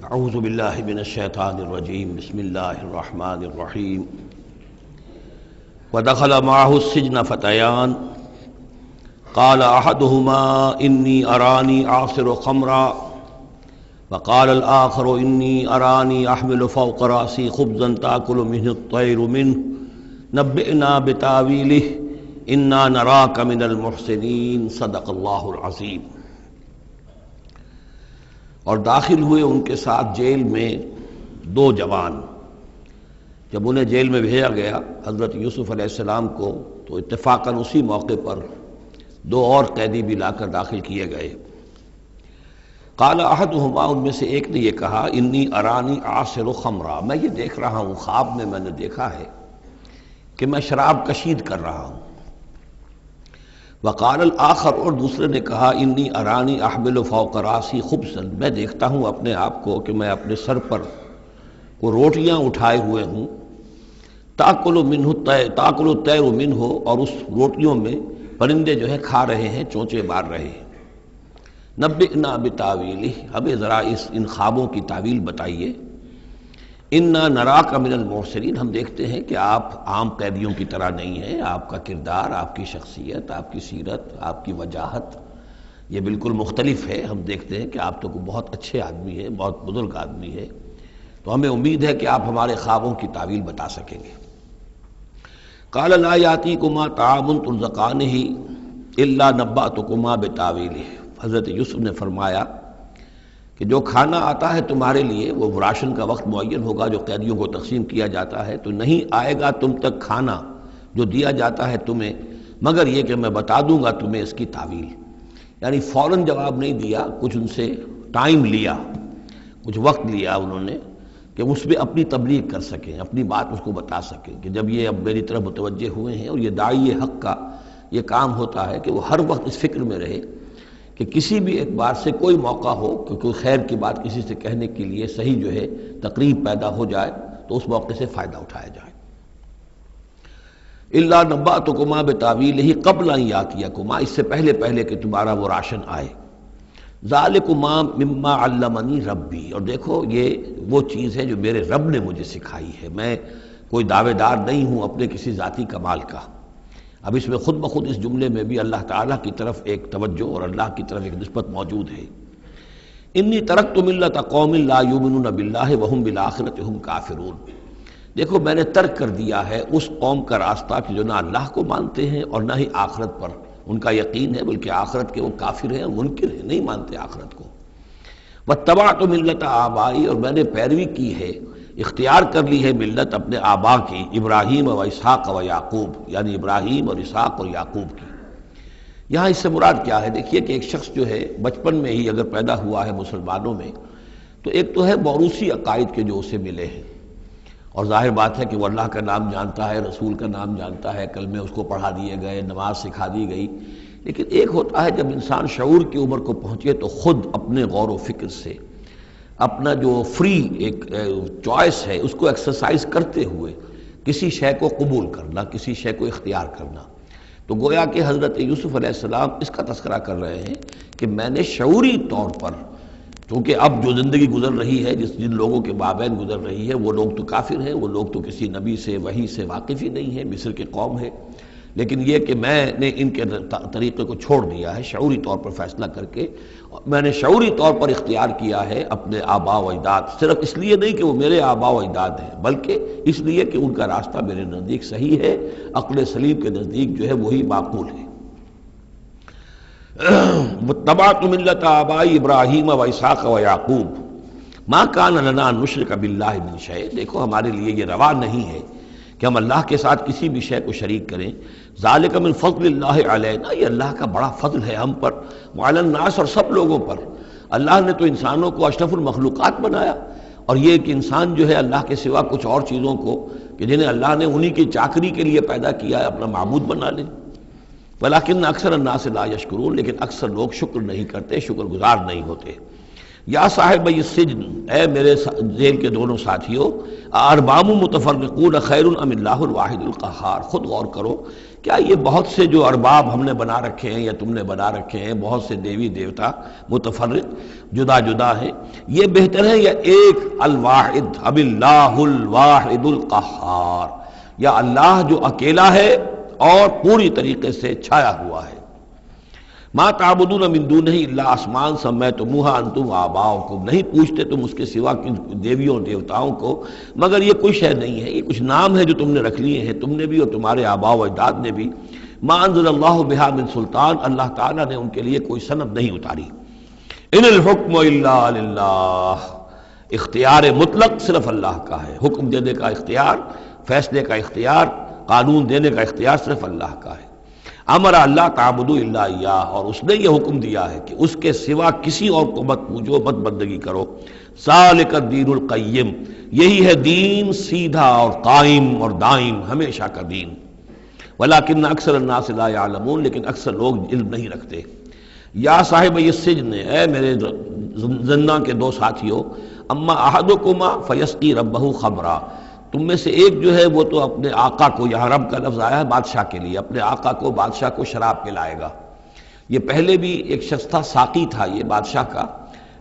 اعوذ باللہ من الشیطان الرجیم بسم اللہ الرحمن الرحیم ودخل معه السجن فتیان قال احدهما انی ارانی اعصر خمرا وقال الآخر انی ارانی احمل فوق رأسی خبزا تأکل منه الطیر منه نبئنا بتاویلہ انا نراک من المحسنین صدق اللہ العظیم۔ اور داخل ہوئے ان کے ساتھ جیل میں دو جوان۔ جب انہیں جیل میں بھیجا گیا حضرت یوسف علیہ السلام کو، تو اتفاقاً اسی موقع پر دو اور قیدی بھی لا کر داخل کیے گئے۔ قال احدہما، ان میں سے ایک نے یہ کہا، انی ارانی اعصر خمرا، میں یہ دیکھ رہا ہوں، خواب میں نے دیکھا ہے کہ میں شراب کشید کر رہا ہوں۔ وقال الآخر، اور دوسرے نے کہا، انی ارانی احمل فوق راسی خبزا، میں دیکھتا ہوں اپنے آپ کو کہ میں اپنے سر پر وہ روٹیاں اٹھائے ہوئے ہوں، تاکل الطیر منہ، اور اس روٹیوں میں پرندے جو ہے کھا رہے ہیں، چونچے مار رہے ہیں۔ نبئنا بتاویلہ، ہمیں ذرا ان خوابوں کی تعویل بتائیے۔ انا نراک من المحسنین، ہم دیکھتے ہیں کہ آپ عام قیدیوں کی طرح نہیں ہیں، آپ کا کردار، آپ کی شخصیت، آپ کی سیرت، آپ کی وجاہت یہ بالکل مختلف ہے۔ ہم دیکھتے ہیں کہ آپ تو بہت اچھے آدمی ہیں، بہت بزرگ آدمی ہے، تو ہمیں امید ہے کہ آپ ہمارے خوابوں کی تعویل بتا سکیں گے۔ قال لا یاتیکما طعام ترزقانہ الا نبأتکما بتاویلہ، حضرت یوسف نے فرمایا کہ جو کھانا آتا ہے تمہارے لیے، وہ راشن کا وقت معین ہوگا جو قیدیوں کو تقسیم کیا جاتا ہے، تو نہیں آئے گا تم تک کھانا جو دیا جاتا ہے تمہیں، مگر یہ کہ میں بتا دوں گا تمہیں اس کی تعویل۔ یعنی فوراً جواب نہیں دیا، کچھ ان سے ٹائم لیا، کچھ وقت لیا انہوں نے کہ اس پہ اپنی تبلیغ کر سکیں، اپنی بات اس کو بتا سکیں کہ جب یہ اب میری طرف متوجہ ہوئے ہیں۔ اور یہ داعی حق کا یہ کام ہوتا ہے کہ وہ ہر وقت اس فکر میں رہے کہ کسی بھی اعتبار سے کوئی موقع ہو کہ کوئی خیر کی بات کسی سے کہنے کے لیے صحیح جو ہے تقریب پیدا ہو جائے تو اس موقع سے فائدہ اٹھایا جائے۔ الا نبأتکما بتاویلہ قبل ان یاتیکما، اس سے پہلے کہ تمہارا وہ راشن آئے۔ ذالکما مما علمنی ربی، اور دیکھو یہ وہ چیز ہے جو میرے رب نے مجھے سکھائی ہے، میں کوئی دعوے دار نہیں ہوں اپنے کسی ذاتی کمال کا۔ اب اس میں خود بخود اس جملے میں بھی اللہ تعالیٰ کی طرف ایک توجہ اور اللہ کی طرف ایک نسبت موجود ہے۔ انی ترکت ملت قوم لا یؤمنون باللہ وہم بالآخرۃ ہم کافرون، دیکھو میں نے ترک کر دیا ہے اس قوم کا راستہ کہ جو نہ اللہ کو مانتے ہیں اور نہ ہی آخرت پر ان کا یقین ہے، بلکہ آخرت کے وہ کافر ہیں، منکر ہیں، نہیں مانتے آخرت کو۔ واتبعت ملت آبائی، اور میں نے پیروی کی ہے، اختیار کر لی ہے ملت اپنے آبا کی، ابراہیم و اسحاق و یعقوب، یعنی ابراہیم اور اسحاق اور یعقوب کی۔ یہاں اس سے مراد کیا ہے؟ دیکھیے کہ ایک شخص جو ہے بچپن میں ہی اگر پیدا ہوا ہے مسلمانوں میں، تو ایک تو ہے موروثی عقائد کے جو اسے ملے ہیں، اور ظاہر بات ہے کہ وہ اللہ کا نام جانتا ہے، رسول کا نام جانتا ہے، کلمے اس کو پڑھا دیے گئے، نماز سکھا دی گئی۔ لیکن ایک ہوتا ہے جب انسان شعور کی عمر کو پہنچے تو خود اپنے غور و فکر سے اپنا جو فری ایک چوائس ہے اس کو ایکسرسائز کرتے ہوئے کسی شے کو قبول کرنا، کسی شے کو اختیار کرنا۔ تو گویا کہ حضرت یوسف علیہ السلام اس کا تذکرہ کر رہے ہیں کہ میں نے شعوری طور پر، کیونکہ اب جو زندگی گزر رہی ہے، جن لوگوں کے مابین گزر رہی ہے، وہ لوگ تو کافر ہیں، وہ لوگ تو کسی نبی سے وحی سے واقف ہی نہیں ہیں، مصر کی قوم ہے، لیکن یہ کہ میں نے ان کے طریقے کو چھوڑ دیا ہے شعوری طور پر فیصلہ کر کے، میں نے شعوری طور پر اختیار کیا ہے اپنے آبا و اجداد، صرف اس لیے نہیں کہ وہ میرے آبا و اجداد ہیں، بلکہ اس لیے کہ ان کا راستہ میرے نزدیک صحیح ہے، عقل سلیم کے نزدیک جو ہے وہی معقول ہے۔ واتبعت ملت آبائی ابراہیم و اسحاق و یعقوب ما کان لنا ان نشرک باللہ من شیء، دیکھو ہمارے لیے یہ روا نہیں ہے کہ ہم اللہ کے ساتھ کسی بھی شے کو شریک کریں۔ ذالک من فضل اللہ علینا، یہ اللہ کا بڑا فضل ہے ہم پر، وعلی الناس، اور سب لوگوں پر۔ اللہ نے تو انسانوں کو اشرف المخلوقات بنایا، اور یہ کہ انسان جو ہے اللہ کے سوا کچھ اور چیزوں کو کہ جنہیں اللہ نے انہی کی چاکری کے لیے پیدا کیا ہے اپنا معبود بنا لے۔ ولیکن اکثر الناس لا یشکرون، لیکن اکثر لوگ شکر نہیں کرتے، شکر گزار نہیں ہوتے۔ یا صاحب السجن، اے میرے جیل کے دونوں ساتھیوں، ارباب متفرقون خیر ام اللہ الواحد القہار، خود غور کرو، کیا یہ بہت سے جو ارباب ہم نے بنا رکھے ہیں یا تم نے بنا رکھے ہیں، بہت سے دیوی دیوتا متفرق جدا جدا ہیں، یہ بہتر ہے یا ایک الواحد ام اللہ الواحد القہار، یا اللہ جو اکیلا ہے اور پوری طریقے سے چھایا ہوا ہے؟ ما تعبدون من دونہ الا اسماء سمیتموها انتم وآباؤکم، نہیں پوچھتے تم اس کے سوا دیویوں دیوتاؤں کو مگر یہ کوئی شے نہیں ہے، یہ کچھ نام ہے جو تم نے رکھ لیے ہیں، تم نے بھی اور تمہارے آباء و اجداد نے بھی۔ ما انزل اللہ بہا من سلطان، اللہ تعالیٰ نے ان کے لیے کوئی سند نہیں اتاری۔ ان الحکم الا للہ، اختیار مطلق صرف اللہ کا ہے، حکم دینے کا اختیار، فیصلے کا اختیار، قانون دینے کا اختیار صرف اللہ کا ہے۔ امر اللہ تعبدوا الا ایاہ، اور اس نے یہ حکم دیا ہے کہ اس کے سوا کسی اور کو مت پوجو، مت بندگی کرو۔ ذالک الدین القیم، یہی ہے دین سیدھا اور قائم اور دائم، ہمیشہ کا دین۔ ولکن اکثر الناس لا یعلمون، لیکن اکثر لوگ علم نہیں رکھتے۔ یا صاحب السجن، اے میرے زندان کے دو ساتھیوں، اما احدکما فیسقی ربہ خمرا، تم میں سے ایک جو ہے وہ تو اپنے آقا کو، یہاں رب کا لفظ آیا ہے بادشاہ کے لیے، اپنے آقا کو، بادشاہ کو شراب پلائے گا۔ یہ پہلے بھی ایک شخص تھا، ساقی تھا یہ بادشاہ کا،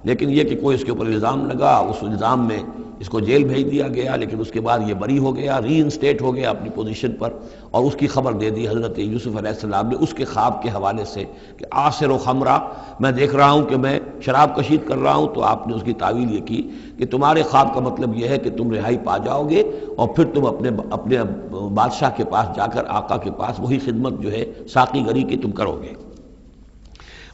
لیکن یہ کہ کوئی اس کے اوپر الزام لگا، اس الزام میں اس کو جیل بھیج دیا گیا، لیکن اس کے بعد یہ بری ہو گیا، ری انسٹیٹ ہو گیا اپنی پوزیشن پر، اور اس کی خبر دے دی حضرت یوسف علیہ السلام نے اس کے خواب کے حوالے سے کہ عاصر و خمرہ، میں دیکھ رہا ہوں کہ میں شراب کشید کر رہا ہوں۔ تو آپ نے اس کی تعویل یہ کی کہ تمہارے خواب کا مطلب یہ ہے کہ تم رہائی پا جاؤ گے، اور پھر تم اپنے بادشاہ کے پاس جا کر، آقا کے پاس وہی خدمت جو ہے ساقی گری کی تم کرو گے۔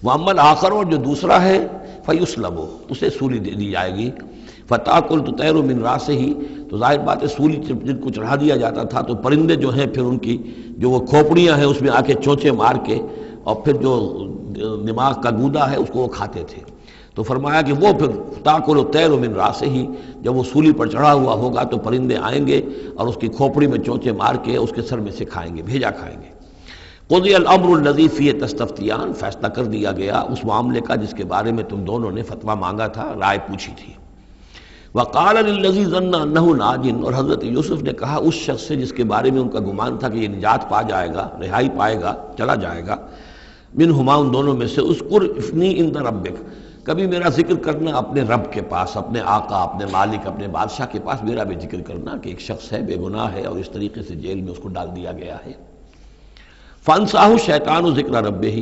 وَأَمَّا الْآخَرُ، اور جو دوسرا ہے، فَيُسْلَبُ، اسے سولی دے دی جائے گی۔ فَتَأْكُلُ الطَّيْرُ مِنْ رَأْسِهِ، تو ظاہر بات ہے سولی جن کو چڑھا دیا جاتا تھا تو پرندے جو ہیں پھر ان کی جو وہ کھوپڑیاں ہیں اس میں آ کے چونچے مار کے، اور پھر جو دماغ کا گودا ہے اس کو وہ کھاتے تھے۔ تو فرمایا کہ وہ پھر تاکل الطیر من راسہ، جب وہ سولی پر چڑھا ہوا ہوگا تو پرندے آئیں گے اور اس کی کھوپڑی میں چونچے مار کے اس کے سر میں سے کھائیں گے، بھیجا کھائیں گے۔ قضی الامر الذی فیہ تستفتیان، فیصلہ کر دیا گیا اس معاملے کا جس کے بارے میں تم دونوں نے فتویٰ مانگا تھا، رائے پوچھی تھی۔ وقال للذی ظن انہ ناج، اور حضرت یوسف نے کہا اس شخص سے جس کے بارے میں ان کا گمان تھا کہ یہ نجات پا جائے گا، رہائی پائے گا، چلا جائے گا، منہما، ان دونوں میں سے، اذکر افنی عند ربک، کبھی میرا ذکر کرنا اپنے رب کے پاس، اپنے آقا، اپنے مالک، اپنے بادشاہ کے پاس میرا بھی ذکر کرنا کہ ایک شخص ہے بے گناہ ہے اور اس طریقے سے جیل میں اس کو ڈال دیا گیا ہے۔ فانساہ شیطان ذکر ربہ،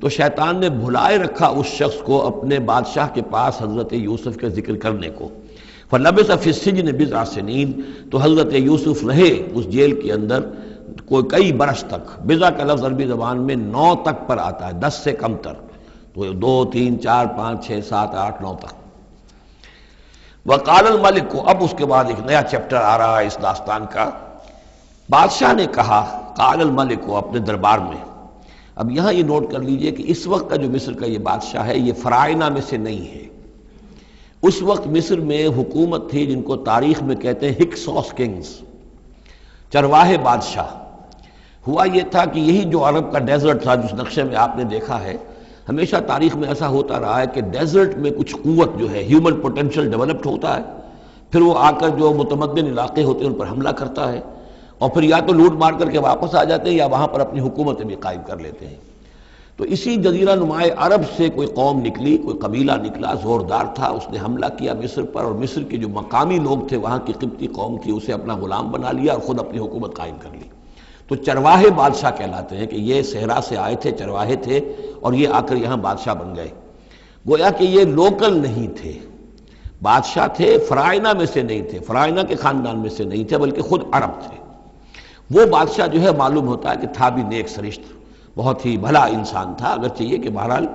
تو شیطان نے بھلائے رکھا اس شخص کو اپنے بادشاہ کے پاس حضرت یوسف کے ذکر کرنے کو۔ فلبث فی السجن بضع سنین، تو حضرت یوسف رہے اس جیل کے اندر کوئی کئی برس تک۔ بضع کا لفظ عربی زبان میں 9 تک پر آتا ہے، 10 سے کم تر، تو 2 3 4 5 6 7 8 9 تک۔ وقال الملک کو، اب اس کے بعد ایک نیا چیپٹر آ رہا ہے اس داستان کا۔ بادشاہ نے کہا، قال الملک کو، اپنے دربار میں۔ اب یہاں یہ نوٹ کر لیجئے کہ اس وقت کا جو مصر کا یہ بادشاہ ہے یہ فرائضہ میں سے نہیں ہے۔ اس وقت مصر میں حکومت تھی جن کو تاریخ میں کہتے ہیں ہکسوس کنگز، چرواہے بادشاہ۔ ہوا یہ تھا کہ یہی جو عرب کا ڈیزرٹ تھا جس نقشے میں آپ نے دیکھا ہے، ہمیشہ تاریخ میں ایسا ہوتا رہا ہے کہ ڈیزرٹ میں کچھ قوت جو ہے، ہیومن پوٹینشل ڈیولپڈ ہوتا ہے، پھر وہ آ کر جو متمدن علاقے ہوتے ہیں ان پر حملہ کرتا ہے، اور پھر یا تو لوٹ مار کر کے واپس آ جاتے ہیں یا وہاں پر اپنی حکومتیں بھی قائم کر لیتے ہیں۔ تو اسی جزیرہ نمائے عرب سے کوئی قوم نکلی، کوئی قبیلہ نکلا، زوردار تھا، اس نے حملہ کیا مصر پر، اور مصر کے جو مقامی لوگ تھے وہاں کی قبطی قوم کی، اسے اپنا غلام بنا لیا اور خود اپنی حکومت قائم کر لی۔ تو چرواہے بادشاہ کہلاتے ہیں کہ یہ صحرا سے آئے تھے، چرواہے تھے، اور یہ آ کر یہاں بادشاہ بن گئے۔ گویا کہ یہ لوکل نہیں تھے، بادشاہ تھے، فرائضہ میں سے نہیں تھے، فرائضہ کے خاندان میں سے نہیں تھے، بلکہ خود عرب تھے۔ وہ بادشاہ جو ہے معلوم ہوتا ہے کہ تھا بھی نیک سرشت، بہت ہی بھلا انسان تھا، اگرچہ یہ کہ بہرحال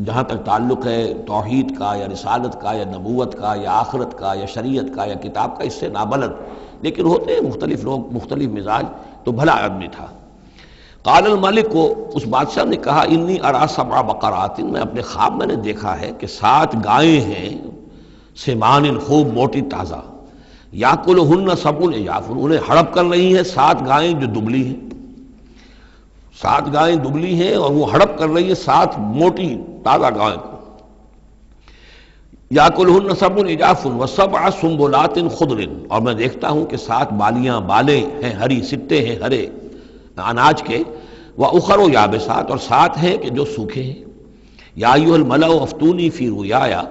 جہاں تک تعلق ہے توحید کا یا رسالت کا یا نبوت کا یا آخرت کا یا شریعت کا یا کتاب کا، اس سے نابلد، لیکن ہوتے ہیں مختلف لوگ، مختلف مزاج، تو بھلا آدمی تھا۔ قال الملک کو، اس بادشاہ نے کہا، انی ارا 7 بقرات، میں اپنے خواب میں نے دیکھا ہے کہ 7 گائیں ہیں، سمان، خوب موٹی تازہ، یاکلہن 7 عجاف، انہیں ہڑپ کر رہی ہیں 7 گائیں جو دبلی ہیں، 7 گائیں دبلی ہیں اور وہ ہڑپ کر رہی ہے 7 موٹی تازہ گائیں کو۔ یاکلہن سبع عجاف وسبع سنبلات خضر، اور میں دیکھتا ہوں کہ 7 بالیاں بالیں ہیں ہری، سٹے ہیں ہرے اناج کے، وأخر یابسات، اور 7 ہیں کہ جو سوکھے ہیں۔ یا ایھا الملأ افتونی فی رؤیایا،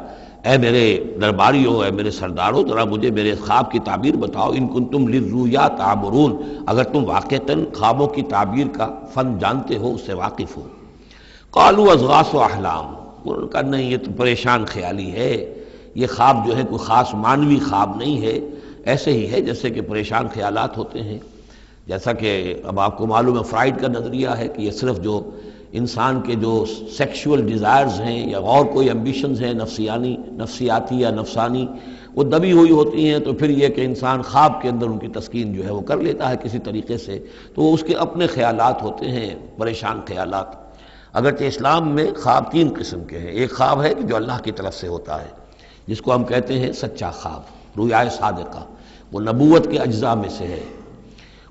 اے میرے درباریوں، اے میرے سرداروں، ذرا مجھے میرے خواب کی تعبیر بتاؤ، ان کنتم للرؤیا تعبرون، اگر تم واقعتاً خوابوں کی تعبیر کا فن جانتے ہو، اس سے واقف ہو۔ قالوا اضغاث احلام، انہوں نے کہا نہیں یہ تو پریشان خیالی ہے، یہ خواب جو ہے کوئی خاص معنوی خواب نہیں ہے، ایسے ہی ہے جیسے کہ پریشان خیالات ہوتے ہیں۔ جیسا کہ اب آپ کو معلوم ہے فرائڈ کا نظریہ ہے کہ یہ صرف جو انسان کے جو سیکشول ڈیزائرز ہیں یا اور کوئی ایمبیشنز ہیں نفسیاتی یا نفسانی، وہ دبی ہوئی ہوتی ہیں، تو پھر یہ کہ انسان خواب کے اندر ان کی تسکین جو ہے وہ کر لیتا ہے کسی طریقے سے، تو وہ اس کے اپنے خیالات ہوتے ہیں، پریشان خیالات۔ اگرچہ اسلام میں خواب 3 قسم کے ہیں، ایک خواب ہے کہ جو اللہ کی طرف سے ہوتا ہے، جس کو ہم کہتے ہیں سچا خواب، رؤیا صادقہ، وہ نبوت کے اجزاء میں سے ہے،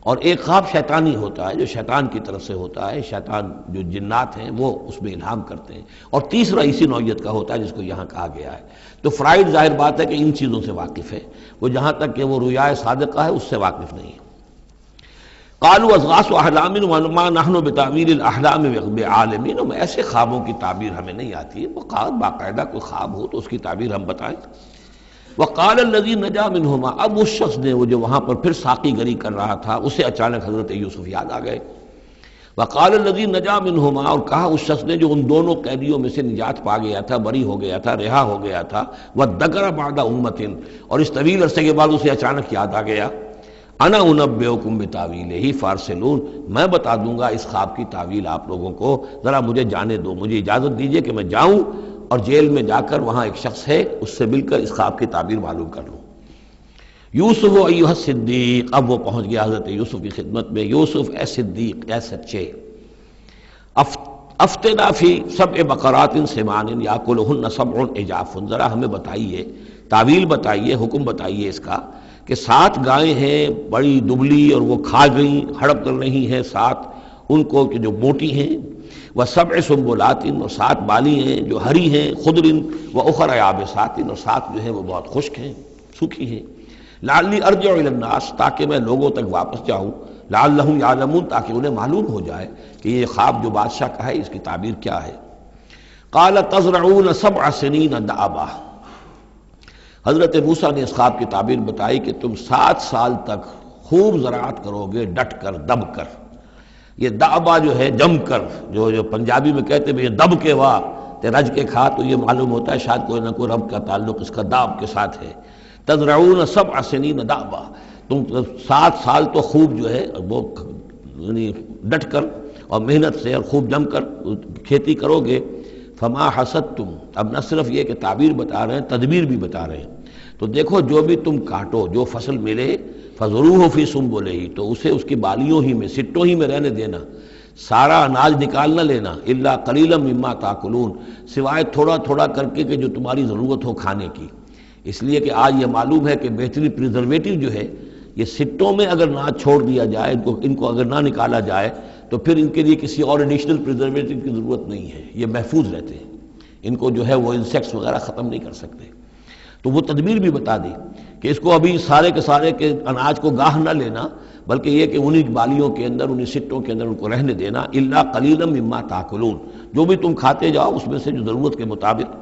اور ایک خواب شیطانی ہوتا ہے جو شیطان کی طرف سے ہوتا ہے، شیطان جو جنات ہیں وہ اس میں الہام کرتے ہیں، اور تیسرا اسی نوعیت کا ہوتا ہے جس کو یہاں کہا گیا ہے۔ تو فرائڈ ظاہر بات ہے کہ ان چیزوں سے واقف ہے، وہ جہاں تک کہ وہ رؤیا صادقہ ہے اس سے واقف نہیں ہے۔ قالوا اضغاث احلام وما نحن بتاویل الاحلام بعالمین، ایسے خوابوں کی تعبیر ہمیں نہیں آتی ہے، وہ باقاعدہ کوئی خواب ہو تو اس کی تعبیر ہم بتائیں۔ وقال الذی نجا منہما، اب اس شخص نے، وہ جو وہاں پر پھر ساقی گری کر رہا تھا، اسے اچانک حضرت یوسف یاد آ گئے۔ وقال الذی نجا منہما، اور کہا اس شخص نے جو ان دونوں قیدیوں میں سے نجات پا گیا تھا، بری ہو گیا تھا، رہا ہو گیا تھا، وذکر بعد امۃ، اور اس طویل عرصے کے بعد اسے اچانک یاد آ گیا، انا انبئکم بتاویلہ فارسلون، میں بتا دوں گا اس خواب کی تعویل آپ لوگوں کو، ذرا مجھے جانے دو، مجھے اجازت دیجئے کہ میں جاؤں اور جیل میں جا کر وہاں ایک شخص ہے اس سے مل کر اس خواب کی تعبیر معلوم کر لوں۔ یوسف ایھا الصدیق، اب وہ پہنچ گیا حضرت یوسف کی خدمت میں، یوسف اے صدیق، اے سچے، افتنا فی 7 بقرات سمان یاکلہن 7 عجاف، ذرا ہمیں بتائیے، تعویل بتائیے، حکم بتائیے اس کا کہ 7 گائیں ہیں بڑی دبلی اور وہ کھا گئیں، ہڑپ کر رہی ہیں، 7 ان کو کہ جو موٹی ہیں، وسبع سنبلات، اور 7 بالی ہیں جو ہری ہیں، خضر واخر یابسات، اور 7 جو ہیں وہ بہت خشک ہیں، سوکھی ہیں، لعلی ارجع الی الناس، تاکہ میں لوگوں تک واپس جاؤں، لعلہم یعلمون، تاکہ انہیں معلوم ہو جائے کہ یہ خواب جو بادشاہ کا ہے اس کی تعبیر کیا ہے۔ قال تزرعون 7 سنین دأبا، حضرت موسیٰ نے اس خواب کی تعبیر بتائی کہ تم 7 سال تک خوب زراعت کرو گے، ڈٹ کر، دب کر۔ یہ دأبا جو ہے جم کر، جو پنجابی میں کہتے ہیں یہ دب کے واہ تے رج کے کھا، تو یہ معلوم ہوتا ہے شاید کوئی نہ کوئی رب کا تعلق اس کا داب کے ساتھ ہے۔ تزرعون 7 سنین دأبا، تم 7 سال تو خوب جو ہے وہ یعنی ڈٹ کر اور محنت سے اور خوب جم کر کھیتی کرو گے۔ فما حصدتم، اب نہ صرف یہ کہ تعبیر بتا رہے ہیں، تدبیر بھی بتا رہے ہیں، تو دیکھو جو بھی تم کاٹو، جو فصل ملے، فضروہ فی سنبلہ، تو اسے اس کی بالیوں ہی میں، سٹوں ہی میں رہنے دینا، سارا اناج نکال نہ لینا، الا قلیلا مما تاکلون، سوائے تھوڑا تھوڑا کر کے کہ جو تمہاری ضرورت ہو کھانے کی۔ اس لیے کہ آج یہ معلوم ہے کہ بہترین پریزرویٹو جو ہے یہ سٹوں میں اگر نہ چھوڑ دیا جائے، ان کو اگر نہ نکالا جائے تو پھر ان کے لیے کسی اور ایڈیشنل پریزرویٹو کی ضرورت نہیں ہے، یہ محفوظ رہتے ہیں، ان کو جو ہے وہ انسیکٹس وغیرہ ختم نہیں کر سکتے۔ تو وہ تدبیر بھی بتا دی کہ اس کو ابھی سارے کے سارے کے اناج کو گاہ نہ لینا، بلکہ یہ کہ انہی بالیوں کے اندر، انہی سٹوں کے اندر ان کو رہنے دینا، الا قلیلا مما تاکلون، جو بھی تم کھاتے جاؤ اس میں سے جو ضرورت کے مطابق۔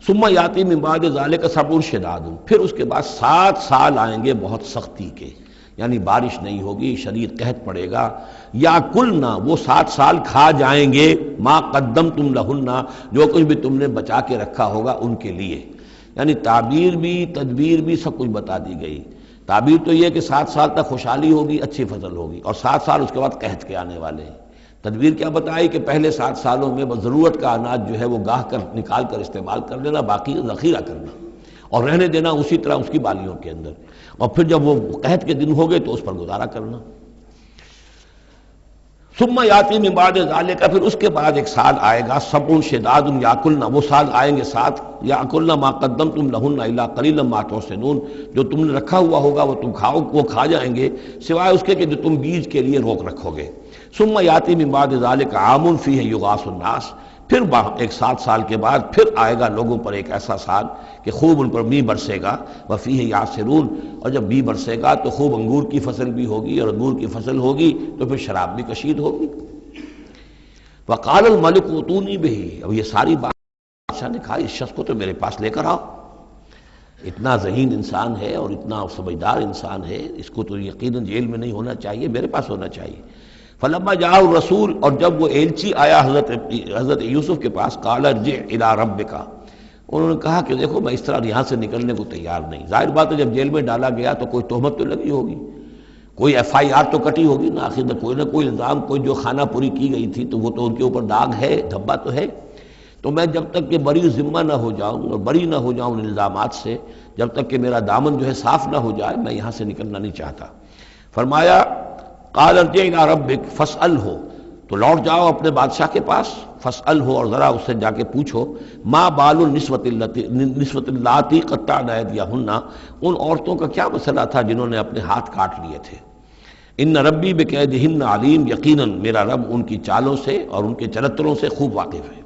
ثم یاتی من بعد ذلک سبع شداد، پھر اس کے بعد 7 سال آئیں گے بہت سختی کے، یعنی بارش نہیں ہوگی، شدید قحط پڑے گا، یا کلنا، وہ 7 سال کھا جائیں گے، ما قدمتم لہن، جو کچھ بھی تم نے بچا کے رکھا ہوگا ان کے لیے۔ یعنی تعبیر بھی، تدبیر بھی، سب کچھ بتا دی گئی۔ تعبیر تو یہ کہ 7 سال تک خوشحالی ہوگی، اچھی فصل ہوگی، اور 7 سال اس کے بعد قحط کے آنے والے ہیں۔ تدبیر کیا بتائی کہ پہلے 7 سالوں میں بس ضرورت کا اناج جو ہے وہ گاہ کر نکال کر استعمال کر لینا، باقی ذخیرہ کرنا اور رہنے دینا اسی طرح اس کی بالیوں کے اندر، اور پھر جب وہ قحط کے دن ہو گئے تو اس پر گزارا کرنا۔ ثم یاتی من بعد ذالک، پھر اس کے بعد 1 سال آئے گا، 7 شداد یاکلنا، وہ سال آئیں گے 7، یاکلنا ما قدمتم لہن الا قلیلا ما تحسنون، جو تم نے رکھا ہوا ہوگا وہ تم کھاؤ، وہ کھا جائیں گے، سوائے اس کے کہ جو تم بیج کے لیے روک رکھو گے۔ ثم یاتی من بعد ذالک عام فیہ یغاث الناس، پھر ایک 7 سال کے بعد پھر آئے گا لوگوں پر ایک ایسا سال کہ خوب ان پر می برسے گا، وفیہ یعصرون، اور جب می برسے گا تو خوب انگور کی فصل بھی ہوگی، اور انگور کی فصل ہوگی تو پھر شراب بھی کشید ہوگی۔ وقال الملک اوتونی بہ، اب یہ ساری بات بادشاہ نے کہا اس شخص کو تو میرے پاس لے کر آؤ، اتنا ذہین انسان ہے اور اتنا سمجھدار انسان ہے، اس کو تو یقیناً جیل میں نہیں ہونا چاہیے، میرے پاس ہونا چاہیے۔ فلما جاء الرسول، اور جب وہ ایلچی آیا حضرت یوسف کے پاس، قال ارجع الی ربک، انہوں نے کہا کہ دیکھو میں اس طرح یہاں سے نکلنے کو تیار نہیں۔ ظاہر بات ہے جب جیل میں ڈالا گیا تو کوئی تہمت تو لگی ہوگی، کوئی FIR تو کٹی ہوگی نا، آخر میں کوئی نہ کوئی الزام، کوئی جو خانہ پوری کی گئی تھی تو وہ تو ان کے اوپر داغ ہے، دھبا تو ہے۔ تو میں جب تک کہ بری ذمہ نہ ہو جاؤں اور بری نہ ہو جاؤں ان الزامات سے، جب تک کہ میرا دامن جو ہے صاف نہ ہو جائے، میں یہاں سے نکلنا نہیں چاہتا۔ فرمایا قال ارجع الی ربک فاسألہ، تو لوٹ جاؤ اپنے بادشاہ کے پاس، فاسألہ، اور ذرا اس سے جا کے پوچھو، ما بال النسوۃ اللاتی قطعن ایدیہن، ان عورتوں کا کیا مسئلہ تھا جنہوں نے اپنے ہاتھ کاٹ لیے تھے۔ ان ربی بکیدہن علیم، یقیناً میرا رب ان کی چالوں سے اور ان کے چرتروں سے خوب واقف ہے۔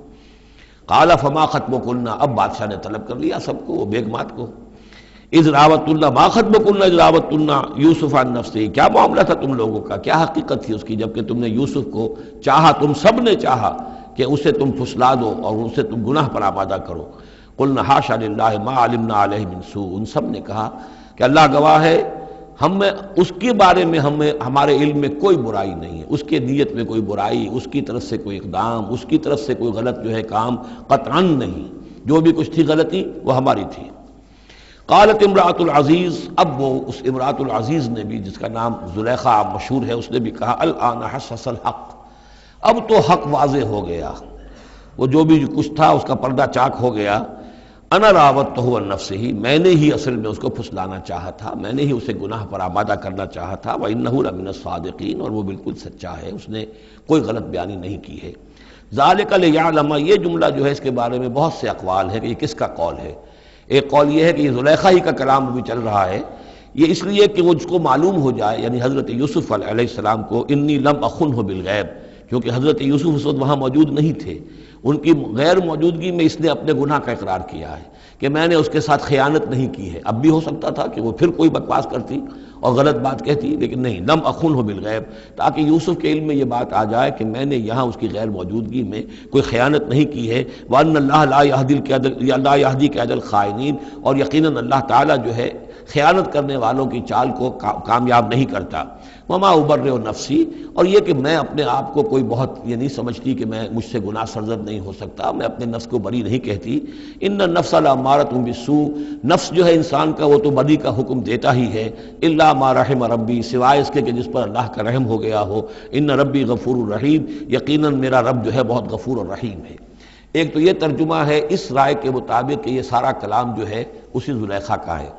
قال فما خطبکن، اب بادشاہ نے طلب کر لیا سب کو، وہ بیگمات کو، اذ راوتن، ما خطبکن اذ راوتن یوسف عن نفسہ، کیا معاملہ تھا تم لوگوں کا، کیا حقیقت تھی اس کی جب کہ تم نے یوسف کو چاہا، تم سب نے چاہا کہ اسے تم پھسلا دو اور اسے تم گناہ پر آمادہ کرو۔ قلنا حاشا للہ ما علمنا علیہ من سوء، ان سب نے کہا کہ اللہ گواہ ہے ہمیں اس کے بارے میں ہمارے علم میں کوئی برائی نہیں ہے، اس کے نیت میں کوئی برائی، اس کی طرف سے کوئی اقدام، اس کی طرف سے کوئی غلط جو ہے کام قطعاً نہیں، جو بھی کچھ تھی غلطی وہ ہماری تھی۔ قالت امرأۃ العزیز، اب وہ اس امرأۃ العزیز نے بھی، جس کا نام زلیخا مشہور ہے، اس نے بھی کہا الآن حصحص الحق، اب تو حق واضح ہو گیا، وہ جو بھی کچھ تھا اس کا پردہ چاک ہو گیا۔ انا راودتہ عن نفسہ، میں نے ہی اصل میں اس کو پھسلانا چاہا تھا، میں نے ہی اسے گناہ پر آمادہ کرنا چاہا تھا، وانہ لمن الصادقین، اور وہ بالکل سچا ہے، اس نے کوئی غلط بیانی نہیں کی ہے۔ ذالک لیعلم، یہ جملہ جو ہے اس کے بارے میں بہت سے اقوال ہے کہ یہ کس کا قول ہے۔ ایک قول یہ ہے کہ یہ زلیخا ہی کا کلام بھی چل رہا ہے، یہ اس لیے کہ وہ جس کو معلوم ہو جائے، یعنی حضرت یوسف علیہ السلام کو، انی لم اخنہ بالغیب، کیونکہ حضرت یوسف اس وقت وہاں موجود نہیں تھے، ان کی غیر موجودگی میں اس نے اپنے گناہ کا اقرار کیا ہے کہ میں نے اس کے ساتھ خیانت نہیں کی ہے۔ اب بھی ہو سکتا تھا کہ وہ پھر کوئی بکواس کرتی اور غلط بات کہتی، لیکن نہیں، لم اخنہ بالغیب، تاکہ یوسف کے علم میں یہ بات آ جائے کہ میں نے یہاں اس کی غیر موجودگی میں کوئی خیانت نہیں کی ہے۔ وَأَنَّ اللَّهَ لَا يَهْدِي كَيْدَ الْخَائِنِينَ، اور یقیناً اللہ تعالیٰ جو ہے خیانت کرنے والوں کی چال کو کامیاب نہیں کرتا۔ وما ابرئ نفسی، اور یہ کہ میں اپنے آپ کو کوئی بہت یہ نہیں سمجھتی کہ میں مجھ سے گناہ سرزد نہیں ہو سکتا، میں اپنے نفس کو بری نہیں کہتی۔ ان النفس لامارۃ بالسوء، نفس جو ہے انسان کا وہ تو بدی کا حکم دیتا ہی ہے، الا ما رحم ربی، سوائے اس کے کہ جس پر اللہ کا رحم ہو گیا ہو۔ ان ربی غفور الرحیم، یقیناً میرا رب جو ہے بہت غفور اور رحیم ہے۔ ایک تو یہ ترجمہ ہے اس رائے کے مطابق کہ یہ سارا کلام جو ہے اسی زلیخا کا ہے۔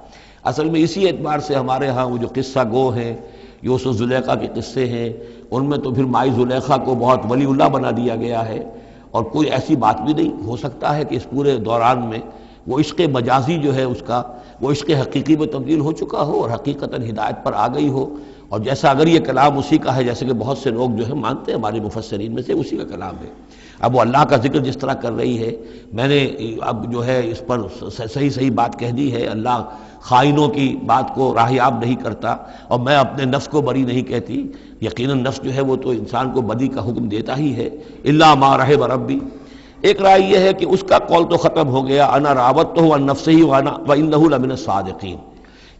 اصل میں اسی اعتبار سے ہمارے ہاں وہ جو قصہ گو ہیں، یوسف زلیخا کے قصے ہیں، ان میں تو پھر مائی زلیخا کو بہت ولی اللہ بنا دیا گیا ہے، اور کوئی ایسی بات بھی نہیں ہو سکتا ہے کہ اس پورے دوران میں وہ عشق مجازی جو ہے اس کا وہ عشق حقیقی میں تبدیل ہو چکا ہو اور حقیقتاً ہدایت پر آ گئی ہو، اور جیسا اگر یہ کلام اسی کا ہے جیسے کہ بہت سے لوگ جو ہے مانتے ہیں ہمارے مفسرین میں سے، اسی کا کلام ہے۔ اب وہ اللہ کا ذکر جس طرح کر رہی ہے، میں نے اب جو ہے اس پر صحیح بات کہہ دی ہے، اللہ خائنوں کی بات کو راہیاب نہیں کرتا، اور میں اپنے نفس کو بری نہیں کہتی، یقیناً نفس جو ہے وہ تو انسان کو بدی کا حکم دیتا ہی ہے، الا ما رحم ربی۔ ایک رائے یہ ہے کہ اس کا قول تو ختم ہو گیا، انا راودتہ عن نفسہ وانہ لمن الصادقین۔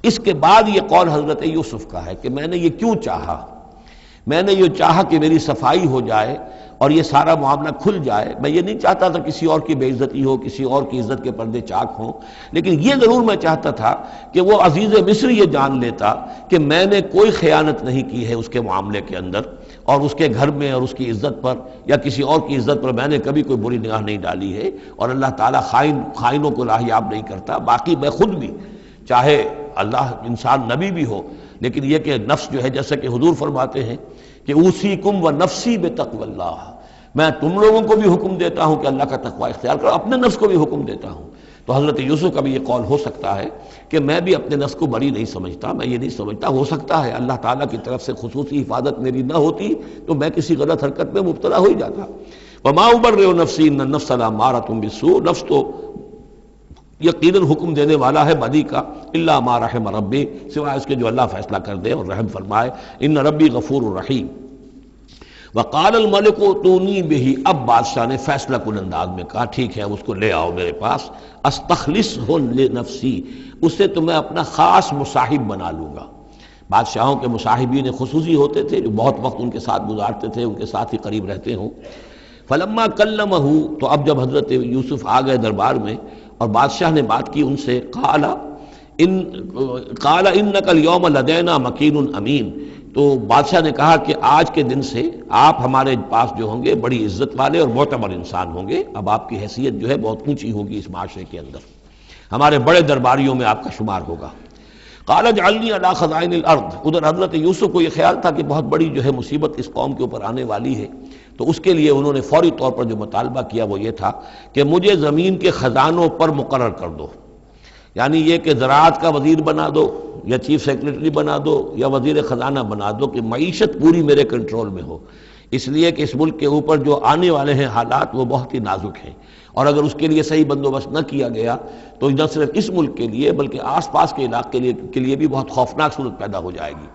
اس کے بعد یہ قول حضرت یوسف کا ہے کہ میں نے یہ کیوں چاہا، میں نے یہ چاہا کہ میری صفائی ہو جائے اور یہ سارا معاملہ کھل جائے۔ میں یہ نہیں چاہتا تھا کسی اور کی بے عزتی ہو، کسی اور کی عزت کے پردے چاک ہوں، لیکن یہ ضرور میں چاہتا تھا کہ وہ عزیز مصر یہ جان لیتا کہ میں نے کوئی خیانت نہیں کی ہے اس کے معاملے کے اندر، اور اس کے گھر میں اور اس کی عزت پر یا کسی اور کی عزت پر میں نے کبھی کوئی بری نگاہ نہیں ڈالی ہے، اور اللہ تعالیٰ خائنوں کو راہیاب نہیں کرتا۔ باقی میں خود بھی، چاہے اللہ انسان نبی بھی ہو، لیکن یہ کہ نفس جو ہے جیسا کہ حضور فرماتے ہیں کہ اوصیکم و نفسی بتقوی اللہ، میں تم لوگوں کو بھی حکم دیتا ہوں کہ اللہ کا تقوی اختیار کرو، اپنے نفس کو بھی حکم دیتا ہوں۔ تو حضرت یوسف کا بھی یہ قول ہو سکتا ہے کہ میں بھی اپنے نفس کو بری نہیں سمجھتا، میں یہ نہیں سمجھتا، ہو سکتا ہے اللہ تعالیٰ کی طرف سے خصوصی حفاظت میری نہ ہوتی تو میں کسی غلط حرکت میں مبتلا ہو ہی جاتا۔ وما ابرئ نفسی ان النفس لامارۃ بالسوء، نفس تو یقیناً حکم دینے والا ہے بدی کا، الا ما رحم ربی، سوائے اس کے جو اللہ فیصلہ کر دے اور رحم فرمائے، ان ربی غفور رحیم۔ وقال الملک ائتونی بہ، اب بادشاہ نے فیصلہ کن انداز میں کہا ٹھیک ہے اب اس کو لے آؤ میرے پاس، استخلصہ لنفسی، اسے تو میں اپنا خاص مصاحب بنا لوں گا۔ بادشاہوں کے مصاحبین خصوصی ہوتے تھے جو بہت وقت ان کے ساتھ گزارتے تھے، ان کے ساتھ ہی قریب رہتے ہوں۔ فلما کلمہ، تو اب جب حضرت یوسف آ گئے دربار میں اور بادشاہ نے بات کی ان سے، قال انک اليوم لدینا مکین امین، تو بادشاہ نے کہا کہ آج کے دن سے آپ ہمارے پاس جو ہوں گے بڑی عزت والے اور معتبر انسان ہوں گے، اب آپ کی حیثیت جو ہے بہت اونچی ہوگی اس معاشرے کے اندر، ہمارے بڑے درباریوں میں آپ کا شمار ہوگا۔ قال اجعلنی علی خزائن الارض، ادھر حضرت یوسف کو یہ خیال تھا کہ بہت بڑی جو ہے مصیبت اس قوم کے اوپر آنے والی ہے، تو اس کے لیے انہوں نے فوری طور پر جو مطالبہ کیا وہ یہ تھا کہ مجھے زمین کے خزانوں پر مقرر کر دو، یعنی یہ کہ زراعت کا وزیر بنا دو یا چیف سیکرٹری بنا دو یا وزیر خزانہ بنا دو، کہ معیشت پوری میرے کنٹرول میں ہو، اس لیے کہ اس ملک کے اوپر جو آنے والے ہیں حالات وہ بہت ہی نازک ہیں، اور اگر اس کے لیے صحیح بندوبست نہ کیا گیا تو نہ صرف اس ملک کے لیے بلکہ آس پاس کے علاقے کے لیے بھی بہت خوفناک صورت پیدا ہو جائے گی،